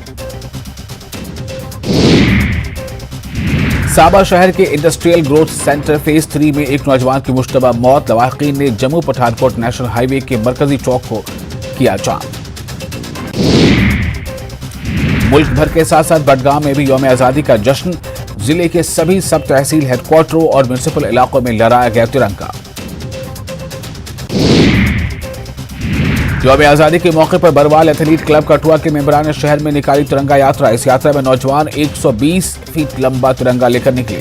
साबा शहर के इंडस्ट्रियल ग्रोथ सेंटर फेज 3 में एक नौजवान की मुश्तबा मौत। लवाहिकीन ने जम्मू पठानकोट नेशनल हाईवे के मरकजी चौक को किया जाम। मुल्क भर के साथ साथ बडगाम में भी यौम आज़ादी का जश्न। जिले के सभी सब तहसील हेडक्वार्टरों और म्यूनिसिपल इलाकों में लहराया गया तिरंगा। यौम आज़ादी के मौके पर बरवाल एथलीट क्लब कठुआ के मेंबरान शहर में निकाली तिरंगा यात्रा। इस यात्रा में नौजवान 120 फीट लंबा तिरंगा लेकर निकले।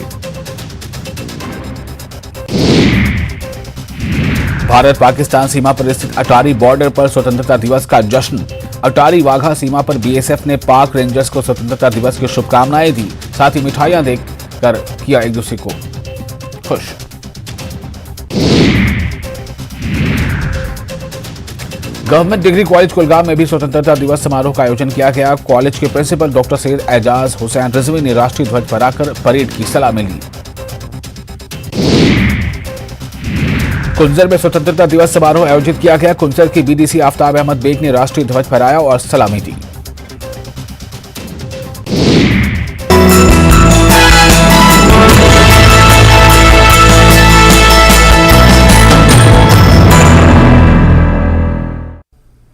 भारत पाकिस्तान सीमा पर स्थित अटारी बॉर्डर पर स्वतंत्रता दिवस का जश्न। अटारी वाघा सीमा पर बीएसएफ ने पाक रेंजर्स को स्वतंत्रता दिवस की शुभकामनाएं दी। साथ ही मिठाइयां देकर किया एक दूसरे को खुश। गवर्नमेंट डिग्री कॉलेज कुलगाम में भी स्वतंत्रता दिवस समारोह का आयोजन किया गया। कॉलेज के प्रिंसिपल डॉक्टर सैयद एजाज हुसैन रिजवी ने राष्ट्रीय ध्वज फहराकर परेड की सलामी ली। कुंजर में स्वतंत्रता दिवस समारोह आयोजित किया गया। कुंजर की बीडीसी आफ्ताब अहमद बेग ने राष्ट्रीय ध्वज फहराया और सलामी दी।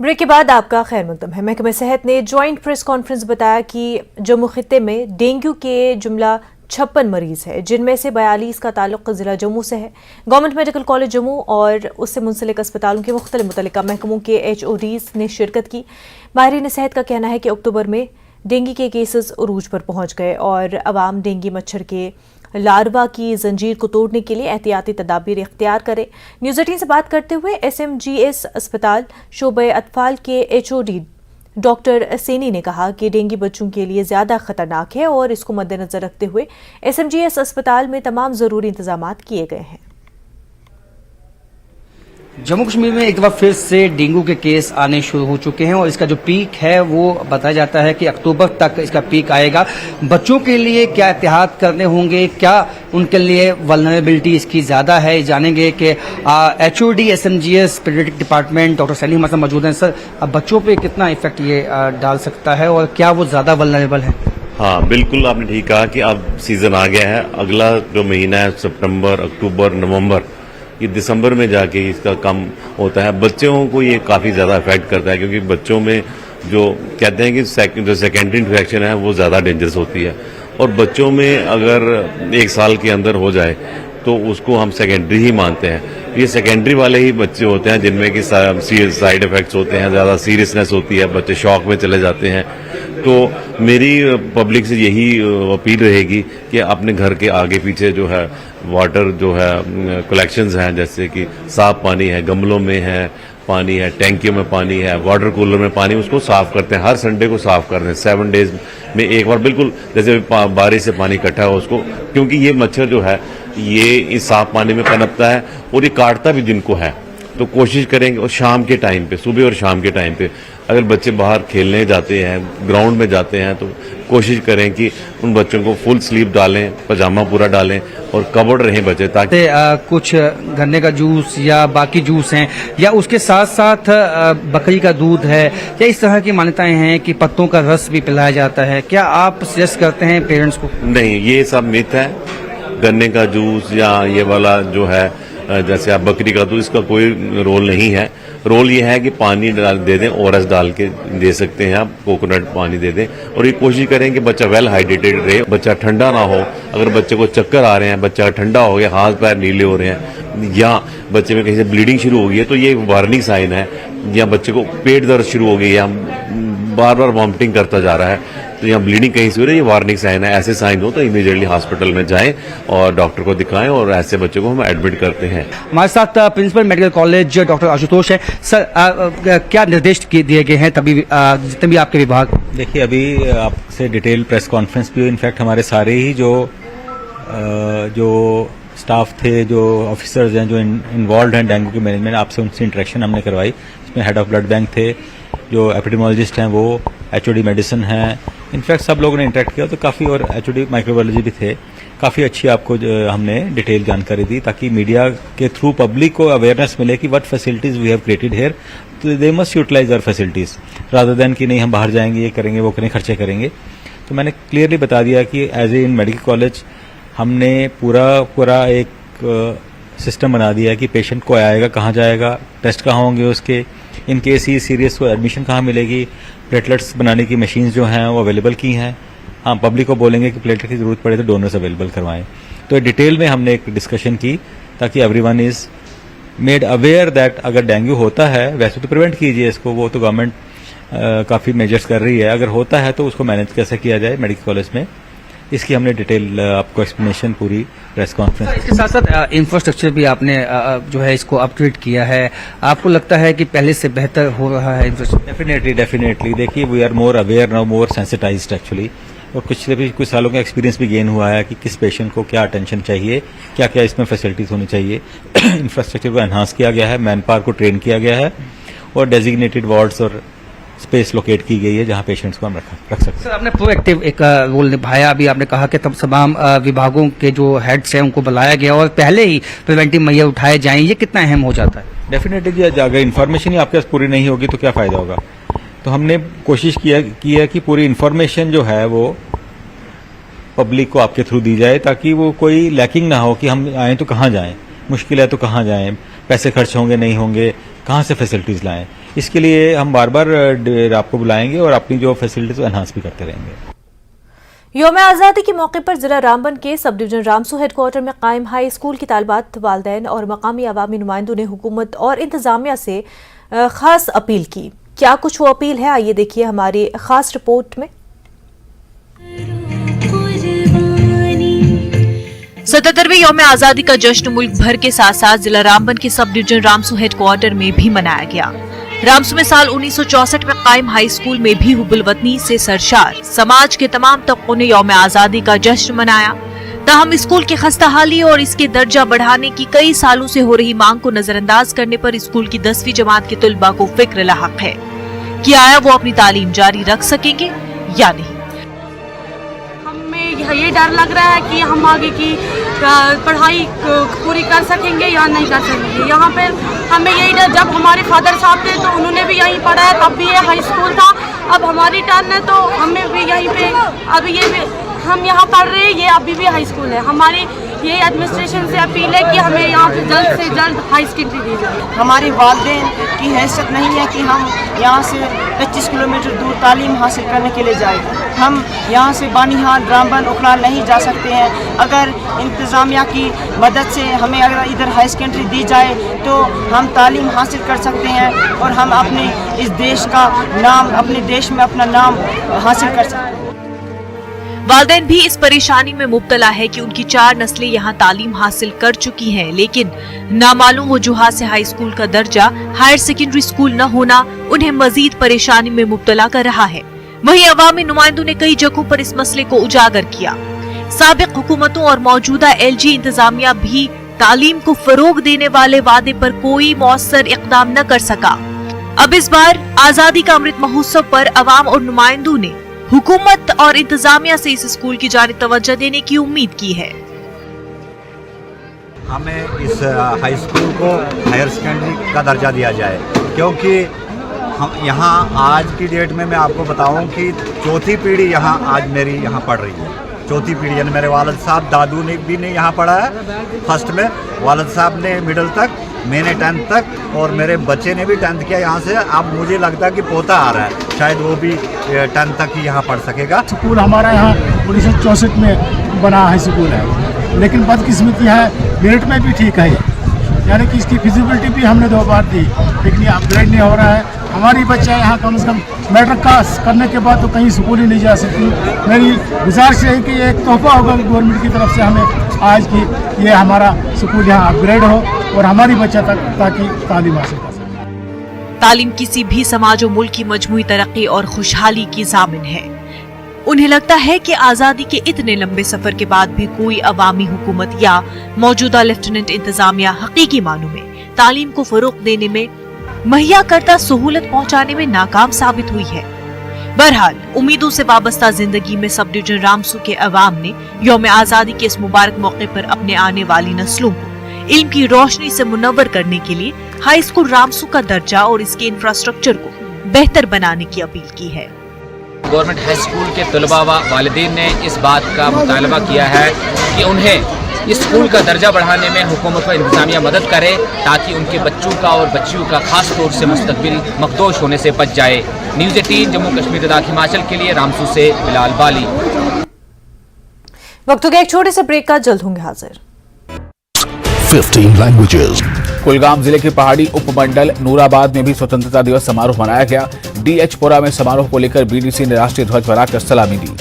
ब्रेक के बाद आपका खैर मकदम है। महकमा सेहत ने ज्वाइंट प्रेस कॉन्फ्रेंस बताया कि जम्मू खित्ते में डेंगू के जुमला 56 मरीज है, जिनमें से 42 का ताल्लुक जिला जम्मू से है। गवर्नमेंट मेडिकल कॉलेज जम्मू और उससे मुंसलिक अस्पतालों के मुख्तलिफ मुतल्लिका महकमों के HODs ने शिरकत की। माहिरीन सेहत का कहना है कि अक्टूबर में डेंगू के केसेस उरूज पर पहुंच गए और अवाम डेंगू मच्छर के लार्वा की जंजीर को तोड़ने के लिए एहतियाती तदाबीर इख्तियार करें। न्यूज़ 18 से बात करते हुए SMGS अस्पताल शोबे अतफाल के HOD डॉक्टर सैनी ने कहा कि डेंगू बच्चों के लिए ज़्यादा खतरनाक है और इसको मद्देनजर रखते हुए SMGS अस्पताल में तमाम ज़रूरी इंतजाम किए गए हैं। जम्मू कश्मीर में एक बार फिर से डेंगू के केस आने शुरू हो चुके हैं और इसका जो पीक है वो बताया जाता है कि अक्टूबर तक इसका पीक आएगा। बच्चों के लिए क्या एहतियात करने होंगे, क्या उनके लिए वल्नरेबिलिटी इसकी ज़्यादा है, जानेंगे कि HOD SMGS paediatric department doctor Saini हमारे साथ मौजूद हैं। सर, अब बच्चों पे कितना इफेक्ट ये डाल सकता है और क्या वो ज़्यादा वल्नरेबल है? हाँ, बिल्कुल आपने ठीक कहा कि अब सीजन आ गया है। अगला जो महीना है सितंबर, अक्टूबर, नवंबर, ये दिसंबर में जाके इसका कम होता है। बच्चों को ये काफ़ी ज़्यादा अफेक्ट करता है क्योंकि बच्चों में जो कहते हैं कि जो सेकेंडरी इन्फेक्शन है वो ज़्यादा डेंजरस होती है और बच्चों में अगर 1 साल के अंदर हो जाए तो उसको हम सेकेंडरी ही मानते हैं। ये सेकेंडरी वाले ही बच्चे होते हैं जिनमें कि साइड इफ़ेक्ट्स होते हैं, ज़्यादा सीरियसनेस होती है, बच्चे शॉक में चले जाते हैं। तो मेरी पब्लिक से यही अपील रहेगी कि अपने घर के आगे पीछे जो है वाटर जो है कलेक्शंस हैं, जैसे कि साफ पानी है, गमलों में है पानी है, टैंकियों में पानी है, वाटर कूलर में पानी, उसको साफ करते हैं। हर संडे को साफ करते हैं। 7 डेज में एक बार बिल्कुल जैसे बारिश से पानी इकट्ठा हो उसको, क्योंकि ये मच्छर जो है ये इस साफ पानी में पनपता है और ये काटता भी दिन को है। तो कोशिश करेंगे और शाम के टाइम पे, सुबह और शाम के टाइम पे अगर बच्चे बाहर खेलने जाते हैं, ग्राउंड में जाते हैं, तो कोशिश करें कि उन बच्चों को फुल स्लीव डालें, पजामा पूरा डालें और कवर्ड रहें बच्चे, ताकि कुछ गन्ने का जूस या बाकी जूस हैं या उसके साथ साथ बकरी का दूध है या इस तरह की मान्यताएं हैं कि पत्तों का रस भी पिलाया जाता है। क्या आप सजेस्ट करते हैं पेरेंट्स को? नहीं, ये सब मिथ है। गन्ने का जूस या ये वाला जो है जैसे आप बकरी का दूध, इसका कोई रोल नहीं है। रोल ये है कि पानी दे दें, ओआरएस डाल के दे सकते हैं आप, कोकोनट पानी दे दें, और ये कोशिश करें कि बच्चा वेल हाइड्रेटेड रहे, बच्चा ठंडा ना हो। अगर बच्चे को चक्कर आ रहे हैं, बच्चा ठंडा हो गया, हाथ पैर नीले हो रहे हैं, या बच्चे में कहीं से ब्लीडिंग शुरू हो गई है, तो ये वार्निंग साइन है। या बच्चे को पेट दर्द शुरू हो गई, या बार बार वॉमिटिंग करता जा रहा है, तो यहाँ ब्लीडिंग कहीं से हो रही है, ये वार्निंग साइन है। ऐसे साइन हो तो इमीडिएटली हॉस्पिटल में जाएं और डॉक्टर को दिखाएं, और ऐसे बच्चों को हम एडमिट करते हैं। हमारे साथ principal medical college doctor Ashutosh है। सर, क्या निर्देश दिए गए हैं तभी जितने भी आपके विभाग? देखिए, अभी आपसे डिटेल प्रेस कॉन्फ्रेंस भी, इनफैक्ट हमारे सारे ही जो स्टाफ थे, जो ऑफिसर्स हैं, जो इन्वॉल्व हैं डेंगू के मैनेजमेंट, आपसे उनसे इंटरेक्शन हमने करवाई। इसमें हेड ऑफ ब्लड बैंक थे, जो एपिडेमोलॉजिस्ट हैं वो, एचओडी मेडिसिन हैं, इनफैक्ट सब लोगों ने इंटरेक्ट किया, तो काफ़ी, और एचओडी माइक्रोबायोलॉजी भी थे। काफ़ी अच्छी आपको हमने डिटेल जानकारी दी, ताकि मीडिया के थ्रू पब्लिक को अवेयरनेस मिले कि what facilities we have created here, तो they must utilize our facilities rather than कि नहीं हम बाहर जाएंगे, ये करेंगे, वो करेंगे, खर्चे करेंगे। तो मैंने क्लियरली बता दिया कि as a in medical college हमने पूरा एक सिस्टम बना दिया है कि पेशेंट को आएगा, कहाँ जाएगा, टेस्ट कहाँ होंगे उसके, इन केस ही सीरियस को एडमिशन कहाँ मिलेगी, प्लेटलेट्स बनाने की मशीन्स जो हैं वो अवेलेबल की हैं। हाँ, पब्लिक को बोलेंगे कि प्लेटलेट की ज़रूरत पड़े तो डोनर्स अवेलेबल करवाएं। तो डिटेल में हमने एक डिस्कशन की, ताकि everyone is made aware that अगर डेंगू होता है, वैसे तो प्रिवेंट कीजिए इसको, वो तो गवर्नमेंट काफ़ी मेजर्स कर रही है, अगर होता है तो उसको मैनेज कैसे किया जाए मेडिकल कॉलेज में, इसकी हमने डिटेल आपको एक्सप्लेनेशन पूरी प्रेस कॉन्फ्रेंस। इसके साथ साथ इंफ्रास्ट्रक्चर भी आपने जो है इसको अपग्रेड किया है, आपको लगता है कि पहले से बेहतर हो रहा है इंफ्रास्ट्रक्चर? डेफिनेटली देखिए, we are more aware now, more sensitized actually, और कुछ सालों का एक्सपीरियंस भी गेन हुआ है कि किस पेशेंट को क्या अटेंशन चाहिए, क्या क्या इसमें फैसिलिटीज होनी चाहिए। इंफ्रास्ट्रक्चर को एनहांस किया गया है, मैन पावर को ट्रेन किया गया है, और डेजिग्नेटेड वार्ड्स और स्पेस लोकेट की गई है जहां पेशेंट्स को हम रख सकते हैं। सर, आपने प्रोएक्टिव एक रोल निभाया, अभी आपने कहा कि तमाम विभागों के जो हेड्स हैं उनको बुलाया गया और पहले ही प्रिवेंटिव मेजर उठाए जाएं, ये कितना अहम हो जाता है? डेफिनेटली, अगर इन्फॉर्मेशन ही आपके पास पूरी नहीं होगी तो क्या फ़ायदा होगा। तो हमने कोशिश की है कि पूरी इन्फॉर्मेशन जो है वो पब्लिक को आपके थ्रू दी जाए, ताकि वो कोई लैकिंग ना हो कि हम आएँ तो कहाँ जाएँ, मुश्किल है तो कहाँ जाएँ, पैसे खर्च होंगे नहीं होंगे, कहाँ से फैसिलिटीज़ लाएँ। इसके लिए हम बार बार आपको बुलाएंगे और अपनी जो फैसिलिटीज एनहांस भी करते रहेंगे। यौम आज़ादी के मौके पर जिला रामबन के सब डिवीजन रामसू हेडक्वार्टर में कायम हाई स्कूल की तालिबात, वालिदैन और मकामी अवामी नुमाइंदों ने हुकूमत और इंतजामिया से खास अपील की। क्या कुछ वो अपील है, आइए देखिए हमारी खास रिपोर्ट में। 77वें यौम आज़ादी का जश्न मुल्क भर के साथ साथ जिला रामबन के सब डिवीजन रामसू हेडक्वार्टर में भी मनाया गया। रामसू में साल 1964 में कायम हाई स्कूल में भी हुब्बुल वतनी से सरशार समाज के तमाम तबकों ने यौम आज़ादी का जश्न मनाया। ताहम स्कूल की खस्ताहाली और इसके दर्जा बढ़ाने की कई सालों से हो रही मांग को नजरअंदाज करने पर स्कूल की 10वीं जमात के तुलबा को फिक्र लाहक है कि आया वो अपनी तालीम जारी रख सकेंगे या नहीं। ये डर लग रहा है कि हम आगे की पढ़ाई पूरी कर सकेंगे या नहीं कर सकेंगे। यहाँ पर हमें यही डर, जब हमारे फादर साहब थे तो उन्होंने भी यहीं पढ़ा है, तब भी ये हाई स्कूल था, अब हमारी टर्न है तो हमें भी यहीं पे, अभी ये भी हम यहाँ पढ़ रहे हैं, ये अभी भी हाई स्कूल है। हमारी ये एडमिनिस्ट्रेशन से अपील है कि हमें यहाँ पे जल्द से जल्द हाई सेकेंडरी दी जाए। हमारे वालिदैन की हैसियत नहीं है कि हम यहाँ से 25 किलोमीटर दूर तालीम हासिल करने के लिए जाएं। हम यहाँ से बानिहाल, रामबन, उखलाल नहीं जा सकते हैं। अगर इंतज़ामिया की मदद से हमें अगर इधर हाई सेकेंडरी दी जाए तो हम तालीम हासिल कर सकते हैं और हम अपने इस देश का नाम, अपने देश में अपना नाम हासिल कर सकते हैं। वालिदैन भी इस परेशानी में मुब्तला है कि उनकी 4 नस्लें यहाँ तालीम हासिल कर चुकी हैं, लेकिन नामालूम वजूहात से हाई स्कूल का दर्जा हायर सेकेंडरी स्कूल न होना उन्हें मजीद परेशानी में मुब्तला कर रहा है। वहीं अवामी नुमाइंदों ने कई जगहों पर इस मसले को उजागर किया। साबिक हुकूमतों और मौजूदा LG इंतजामिया भी तालीम को फरोग देने वाले वादे पर कोई मौसर इकदाम न कर सका। अब इस बार आजादी का अमृत महोत्सव पर अवाम और नुमाइंदों ने हुकूमत और इंतजामिया से इस स्कूल की जानिब तवज्जो देने की उम्मीद की है। हमें इस हाई स्कूल को हायर सेकेंडरी का दर्जा दिया जाए, क्योंकि हम यहाँ आज की डेट में मैं आपको बताऊं कि चौथी पीढ़ी यहाँ आज मेरी यहाँ पढ़ रही है। चौथी पीढ़ी है। मेरे वालिद साहब दादू ने भी ने यहाँ पढ़ा है फर्स्ट में, वालिद साहब ने मिडिल तक, मैंने 10th तक और मेरे बच्चे ने भी 10th किया यहाँ से। अब मुझे लगता है कि पोता आ रहा है, शायद वो भी 10th तक ही यहाँ पढ़ सकेगा। स्कूल हमारा यहाँ 1964 में बना हाई स्कूल है, लेकिन बदकिस्मती है मेरिट में भी ठीक है, यानी कि इसकी फिजिबिलिटी भी हमने 2 बार दी, लेकिन ये अपग्रेड नहीं हो रहा है। हमारी बच्चा यहाँ कम से कम मैट्रिक पास करने के बाद तो कहीं स्कूल ही नहीं जा सकती। मेरी गुजारिश है कि ये एक तोहफा होगा गवर्नमेंट की तरफ से हमें आज की, ये हमारा स्कूल यहाँ अपग्रेड हो और हमारी बच्चा तक ताकि तालीम हासिल कर सके। तालीम किसी भी समाज और मुल्क की मजमूई तरक्की और खुशहाली की जामिन है। उन्हें लगता है कि आजादी के इतने लंबे सफर के बाद भी कोई अवामी हुकूमत या मौजूदा लेफ्टिनेंट इंतजामिया हकीकी मानों में तालीम को फरोग देने में, मुहैया करता सहूलत पहुंचाने में नाकाम साबित हुई है। बहरहाल उम्मीदों से वाबस्ता जिंदगी में सब डिवीजन रामसू के अवाम ने यौम आजादी के इस मुबारक मौके पर अपने आने वाली नस्लों को इल्म की रोशनी से मुनव्वर करने के लिए हाई स्कूल रामसू का दर्जा और इसके इंफ्रास्ट्रक्चर को बेहतर बनाने की अपील की है। गवर्नमेंट हाई स्कूल के तलबा व वालिदैन ने इस बात का मुतालबा किया है कि उन्हें इस स्कूल का दर्जा बढ़ाने में हुकूमत व इंतजामिया मदद करे, ताकि उनके बच्चों का और बच्चियों का खास तौर से मुस्तकबिल मखदोश होने से बच जाए। न्यूज़ 18 जम्मू कश्मीर तथा हिमाचल के लिए रामसू से बिलाल बाली। वक्त हो गया एक छोटे से ब्रेक का, जल्द होंगे हाजिर। 15 लैंग्वेजेस। कुलगाम जिले के पहाड़ी उपमंडल नूराबाद में भी स्वतंत्रता दिवस समारोह मनाया गया। डीएचपुरा में समारोह को लेकर बीडीसी ने राष्ट्रीय ध्वज फहराकर सलामी दी।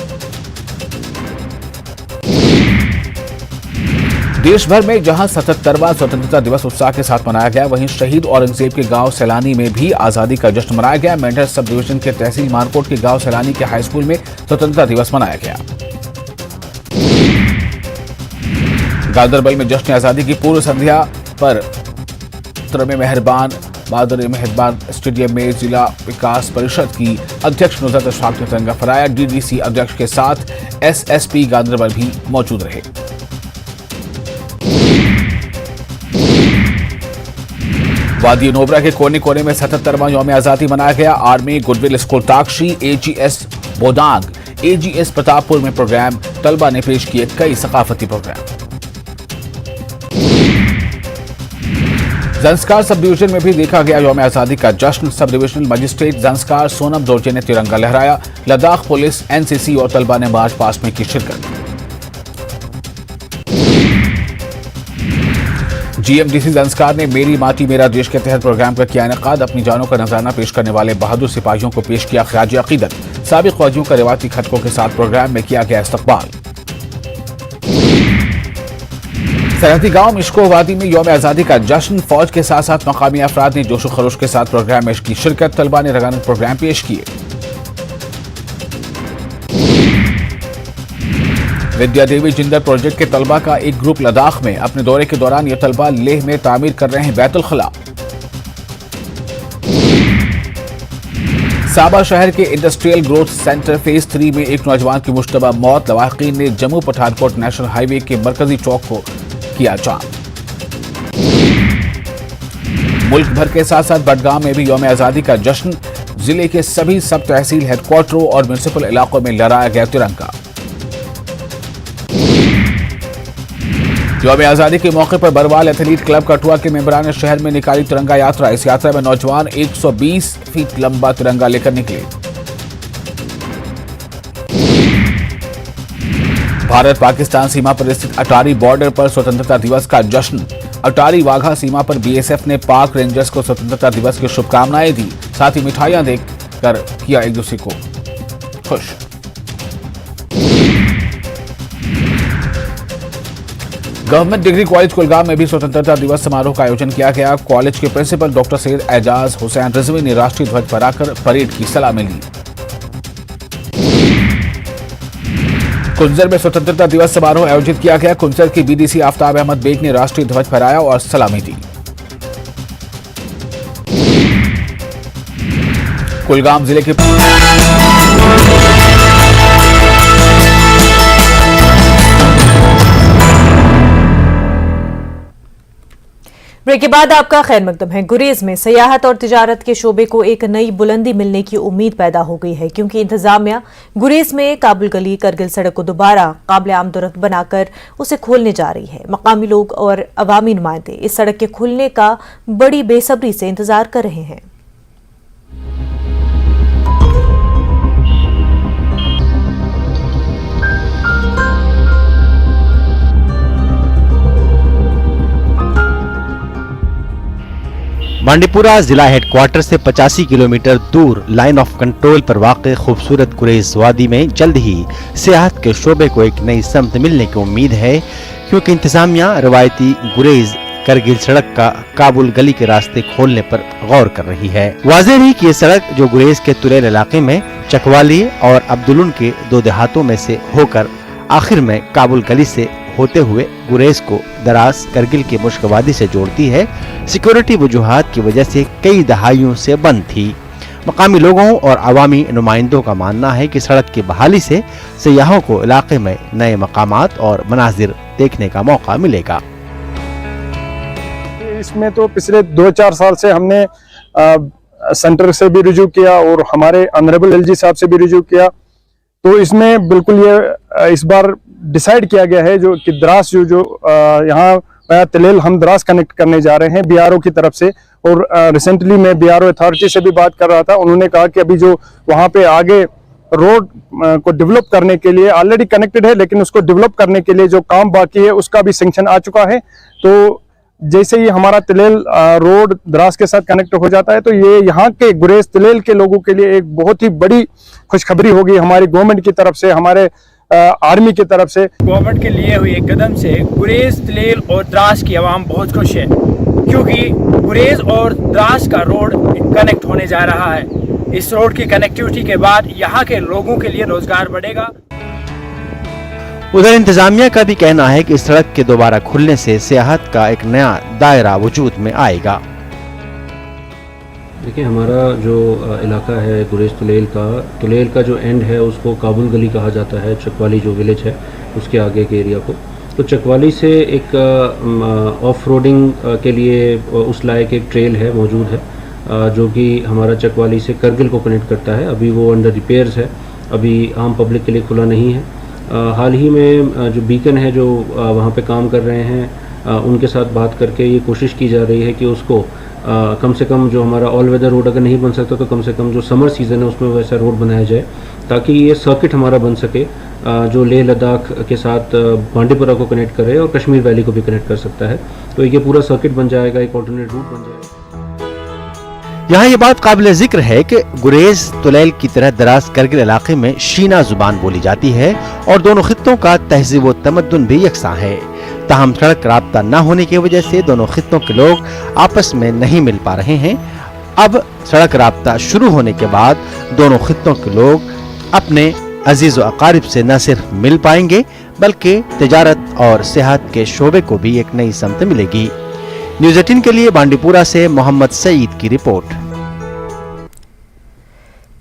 देश भर में जहां 77वां स्वतंत्रता दिवस उत्साह के साथ मनाया गया, वहीं शहीद औरंगजेब के गांव सैलानी में भी आजादी का जश्न मनाया गया। मेंढर सब डिवीजन के तहसील मानकोट के गांव सैलानी के हाई स्कूल में स्वतंत्रता दिवस मनाया गया। गादरबल में जश्न आजादी की पूर्व संध्या पर में मेहरबान बहादुर मेहरबान स्टेडियम में जिला विकास परिषद की अध्यक्ष नुसरत अशफाक ने तिरंगा फहराया। डीडीसी अध्यक्ष के साथ एसएसपी गादरबल भी मौजूद रहे। वादी नोबरा के कोने कोने में 77वां यौम आजादी मनाया गया। Army goodwill school Takshi, AGS Bodang, AGS Pratappur में प्रोग्राम, तलबा ने पेश किए कई सकाफती प्रोग्राम। जंस्कार सब डिवीजन में भी देखा गया यौम आजादी का जश्न। Sub divisional magistrate Zanskar Sonam Dorje ने तिरंगा लहराया। लद्दाख पुलिस, एनसीसी और तलबा ने मार्च पास्ट में की शिरकत। जीएमडीसी जंस्कार ने मेरी माटी मेरा देश के तहत प्रोग्राम का किया इनेकाद। अपनी जानों का नजराना पेश करने वाले बहादुर सिपाहियों को पेश किया खराज अकीदत। साबिक फौजियों का रिवायती खटकों के साथ प्रोग्राम में किया गया इस्तकबाल। सरहदी गांव मिश्को वादी में यौम आजादी का जश्न। फौज के साथ साथ मकामी अफराद ने जोशो खरोश के साथ प्रोग्राम में की शिरकत। तलबा ने रंगारंग प्रोग्राम पेश किए। विद्या देवी जिंदर प्रोजेक्ट के तलबा का एक ग्रुप लद्दाख में। अपने दौरे के दौरान ये तलबा लेह में तामीर कर रहे हैं बैतुल खला। साबा शहर के इंडस्ट्रियल ग्रोथ सेंटर फेज 3 में एक नौजवान की मुश्तबा मौत। लवाहिकीन ने जम्मू पठानकोट नेशनल हाईवे के मरकजी चौक को किया जाम। मुल्क भर के साथ साथ बडगाम में भी यौम आजादी का जश्न। जिले के सभी सब तहसील हेडक्वार्टरों और म्युनिसिपल इलाकों में लहराया गया तिरंगा। यौम आजादी के मौके पर बरवाल एथलीट क्लब कठुआ के मेंबरान शहर में निकाली तिरंगा यात्रा। इस यात्रा में नौजवान 120 फीट लंबा तिरंगा लेकर निकले। भारत पाकिस्तान सीमा पर स्थित अटारी बॉर्डर पर स्वतंत्रता दिवस का जश्न। अटारी वाघा सीमा पर बीएसएफ ने पाक रेंजर्स को स्वतंत्रता दिवस की शुभकामनाएं दी। साथ ही मिठाइयां देकर किया एक दूसरे को खुश। गवर्नमेंट डिग्री कॉलेज कुलगाम में भी स्वतंत्रता दिवस समारोह का आयोजन किया गया। कॉलेज के प्रिंसिपल डॉक्टर सैयद एजाज हुसैन रिजवी ने राष्ट्रीय ध्वज फहराकर परेड की सलामी ली। कुंजर में स्वतंत्रता दिवस समारोह आयोजित किया गया। कुंजर की बीडीसी आफ्ताब अहमद बेग ने राष्ट्रीय ध्वज फहराया और सलामी दी। कुलगाम जिले के ब्रेक के बाद आपका खैर मकदम है। गुरेज में सियाहत और तिजारत के शोबे को एक नई बुलंदी मिलने की उम्मीद पैदा हो गई है, क्योंकि इंतजामिया गुरेज में काबुल गली करगिल सड़क को दोबारा काबिल आमदोरफ्त बनाकर उसे खोलने जा रही है। मकामी लोग और अवामी नुमाइंदे इस सड़क के खुलने का बड़ी बेसब्री से इंतजार कर रहे हैं। बांडीपुरा जिला हेडक्वार्टर से 85 किलोमीटर दूर लाइन ऑफ कंट्रोल पर वाक़ खूबसूरत गुरेज वादी में जल्द ही सियाहत के शोबे को एक नई समत मिलने की उम्मीद है, क्योंकि इंतजामिया रवायती गुरेज करगिल सड़क का काबुल गली के रास्ते खोलने पर गौर कर रही है। वाज़ेह है कि ये सड़क जो गुरेज के तुलेल इलाके में चकवाली और अब्दुलुन के दो देहातों में से होकर आखिर में काबुल गली से होते हुए गुरेज को दराज करगिल के मुश्क वादी से जोड़ती है, सिक्योरिटी वजूहात की वजह से कई दहाइयों से बंद थी। मकामी लोगों और अवामी नुमाइंदों का मानना है कि सड़क की बहाली से सयाहों को इलाके में नए मकामात और मनाजिर देखने का मौका मिलेगा। इसमें तो पिछले 2-4 साल से हमने सेंटर से भी रुजू किया और हमारे ऑनरेबल एलजी साहब से भी रुजू किया, तो इसमें बिल्कुल ये इस बार डिसाइड किया गया है जो कि द्रास जो यहाँ तिलेल हम द्रास कनेक्ट करने जा रहे हैं बीआरओ की तरफ से। और रिसेंटली मैं बीआरओ अथॉरिटी से भी बात कर रहा था, उन्होंने कहा कि अभी जो वहाँ पे आगे रोड को डेवलप करने के लिए ऑलरेडी कनेक्टेड है, लेकिन उसको डेवलप करने के लिए जो काम बाकी है उसका भी सैंक्शन आ चुका है। तो जैसे ही हमारा तिलेल रोड द्रास के साथ कनेक्ट हो जाता है तो ये यहाँ के गुरेज तिलेल के लोगों के लिए एक बहुत ही बड़ी खुशखबरी होगी हमारी गवर्नमेंट की तरफ से, हमारे आर्मी की तरफ से। गवर्नमेंट के लिए हुए कदम से गुरेज तिलेल और द्रास की आवाम बहुत खुश है, क्योंकि गुरेज और द्रास का रोड कनेक्ट होने जा रहा है। इस रोड की कनेक्टिविटी के बाद यहाँ के लोगों के लिए रोजगार बढ़ेगा। उधर इंतजामिया का भी कहना है कि इस सड़क के दोबारा खुलने से सियाहत का एक नया दायरा वजूद में आएगा। देखिए, हमारा जो इलाका है गुरेज तुलेल का जो एंड है उसको काबुल गली कहा जाता है, चकवाली जो विलेज है उसके आगे के एरिया को। तो चकवाली से एक ऑफ रोडिंग के लिए उस लायक एक ट्रेल है मौजूद है, जो कि हमारा चकवाली से करगिल को कनेक्ट करता है। अभी वो अंडर रिपेयर्स है, अभी आम पब्लिक के लिए खुला नहीं है। हाल ही में जो बीकन है जो वहाँ पे काम कर रहे हैं उनके साथ बात करके ये कोशिश की जा रही है कि उसको कम से कम जो हमारा ऑल वेदर रोड अगर नहीं बन सकता तो कम से कम जो समर सीज़न है उसमें वैसा रोड बनाया जाए, ताकि ये सर्किट हमारा बन सके जो लेह लद्दाख के साथ बांडीपुरा को कनेक्ट करे और कश्मीर वैली को भी कनेक्ट कर सकता है। तो ये पूरा सर्किट बन जाएगा, एक ऑल्टरनेट रूट बन जाएगा। यहाँ ये बात काबिल जिक्र है कि गुरेज तुलेल की तरह दराज करगिल इलाके में शीना जुबान बोली जाती है और दोनों खित्तों का तहजीब व तमद्दुन भी यकसा है। ताहम सड़क राब्ता न होने की वजह से दोनों खित्तों के लोग आपस में नहीं मिल पा रहे हैं। अब सड़क राब्ता शुरू होने के बाद दोनों खित्तों के लोग अपने अजीज व अकारिब से न सिर्फ मिल पाएंगे बल्कि तिजारत और सेहत के शोबे को भी एक नई समत मिलेगी। न्यूज़ 18 के लिए बांडीपुरा से मोहम्मद सईद की रिपोर्ट।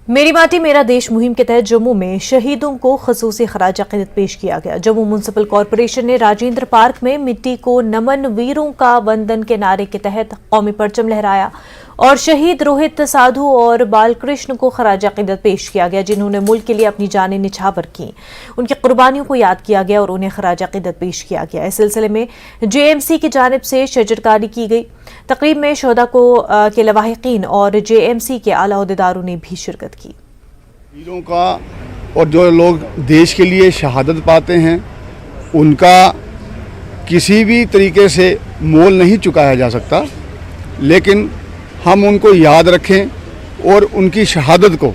मेरी माटी मेरा देश मुहिम के तहत जम्मू में शहीदों को खसूसी खराज अक़ीदत पेश किया गया। जम्मू म्युनिसिपल कॉरपोरेशन ने राजेंद्र पार्क में मिट्टी को नमन वीरों का वंदन के नारे के तहत कौमी परचम लहराया और शहीद रोहित साधु और बालकृष्ण को खराज अक़ीदत पेश किया गया, जिन्होंने मुल्क के लिए अपनी जानें निछावर की। उनकी कुर्बानियों को याद किया गया और उन्हें खराज अक़ीदत पेश किया गया। इस सिलसिले में जेएमसी की जानिब से शजरकारी की गई। तकरीब में शोहदा को के लवाहिकीन और जेएमसी के आला ओहदेदारों ने भी शिरकत की। वीरों का और जो लोग देश के लिए शहादत पाते हैं उनका किसी भी तरीके से मोल नहीं चुकाया जा सकता, लेकिन हम उनको याद रखें और उनकी शहादत को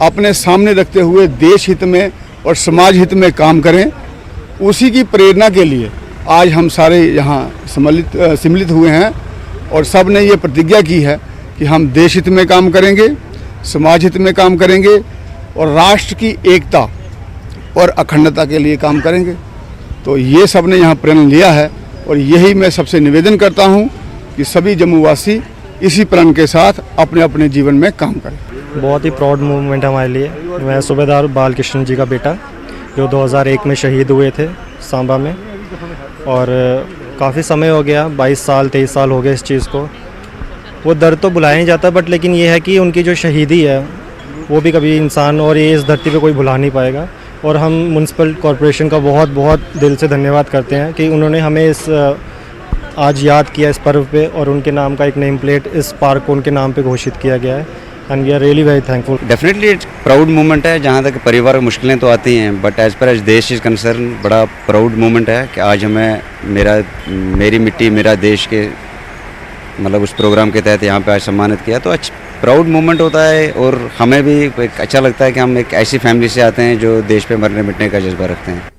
अपने सामने रखते हुए देश हित में और समाज हित में काम करें। उसी की प्रेरणा के लिए आज हम सारे यहाँ सम्मिलित हुए हैं और सब ने ये प्रतिज्ञा की है कि हम देश हित में काम करेंगे, समाज हित में काम करेंगे और राष्ट्र की एकता और अखंडता के लिए काम करेंगे। तो ये सब ने यहाँ प्रण लिया है और यही मैं सबसे निवेदन करता हूँ कि सभी जम्मूवासी इसी प्रण के साथ अपने अपने जीवन में काम करें। बहुत ही प्राउड मूवमेंट हमारे लिए। मैं सूबेदार बालकृष्ण जी का बेटा जो 2001 में शहीद हुए थे सांबा में, और काफ़ी समय हो गया, 22 साल 23 साल हो गए इस चीज़ को। वो दर्द तो भुलाया नहीं जाता, बट लेकिन ये है कि उनकी जो शहीदी है वो भी कभी इंसान और ये इस धरती पे कोई भुला नहीं पाएगा। और हम म्यूनसिपल कॉरपोरेशन का बहुत बहुत दिल से धन्यवाद करते हैं कि उन्होंने हमें इस आज याद किया इस पर्व पे, और उनके नाम का एक नेम प्लेट इस पार्क को उनके नाम पे घोषित किया गया है। And we are really very thankful. Definitely proud moment है। जहाँ तक परिवार में मुश्किलें तो आती हैं, बट एज पर एज देश इज़ कंसर्न बड़ा प्राउड मोमेंट है कि आज हमें मेरी मिट्टी मेरा देश के मतलब उस प्रोग्राम के तहत यहाँ पे आज सम्मानित किया। तो अच्छा प्राउड मोमेंट होता है, और हमें भी एक अच्छा लगता है कि हम एक ऐसी फैमिली से आते हैं जो देश पे मरने मिटने का जज्बा रखते हैं।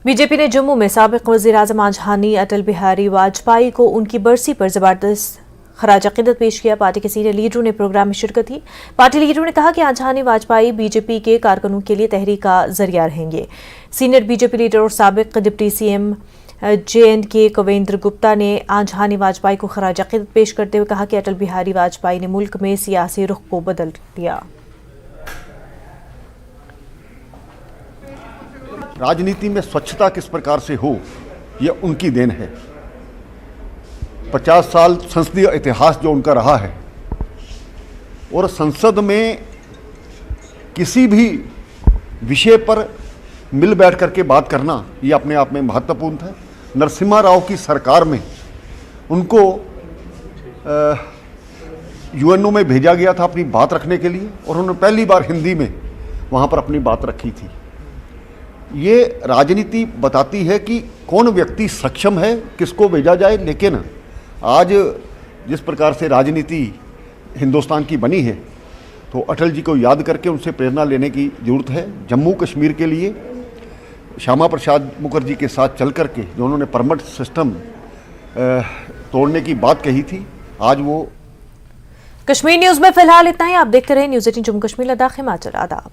बीजेपी ने जम्मू में साबिक वज़ीर-ए-आज़म आज़हानी अटल बिहारी वाजपेयी को उनकी बरसी पर जबरदस्त खराज अक़ीदत पेश किया। पार्टी के सीनियर लीडरों ने प्रोग्राम में शिरकत की। पार्टी लीडरों ने कहा कि आज़हानी वाजपेयी बीजेपी के कारकुनों के लिए तहरीक का जरिया रहेंगे। सीनियर बीजेपी लीडर और साबिक deputy CM JNK Kavendra Gupta ने आज़हानी वाजपेयी को खराज अक़ीदत पेश करते हुए कहा कि अटल बिहारी वाजपेयी ने मुल्क में सियासी रुख को बदल दिया। राजनीति में स्वच्छता किस प्रकार से हो, यह उनकी देन है। 50 साल संसदीय इतिहास जो उनका रहा है, और संसद में किसी भी विषय पर मिल बैठ करके बात करना, ये अपने आप में महत्वपूर्ण था। नरसिम्हा राव की सरकार में उनको यूएनओ में भेजा गया था अपनी बात रखने के लिए, और उन्होंने पहली बार हिंदी में वहाँ पर अपनी बात रखी थी। ये राजनीति बताती है कि कौन व्यक्ति सक्षम है, किसको भेजा जाए। लेकिन आज जिस प्रकार से राजनीति हिंदुस्तान की बनी है, तो अटल जी को याद करके उनसे प्रेरणा लेने की ज़रूरत है। जम्मू कश्मीर के लिए श्यामा प्रसाद मुखर्जी के साथ चल करके जो उन्होंने परमिट सिस्टम तोड़ने की बात कही थी, आज वो। कश्मीर न्यूज़ में फिलहाल इतना ही। आप देखते रहे न्यूज़ 18 जम्मू कश्मीर लद्दाख हिमाचल। आदाब।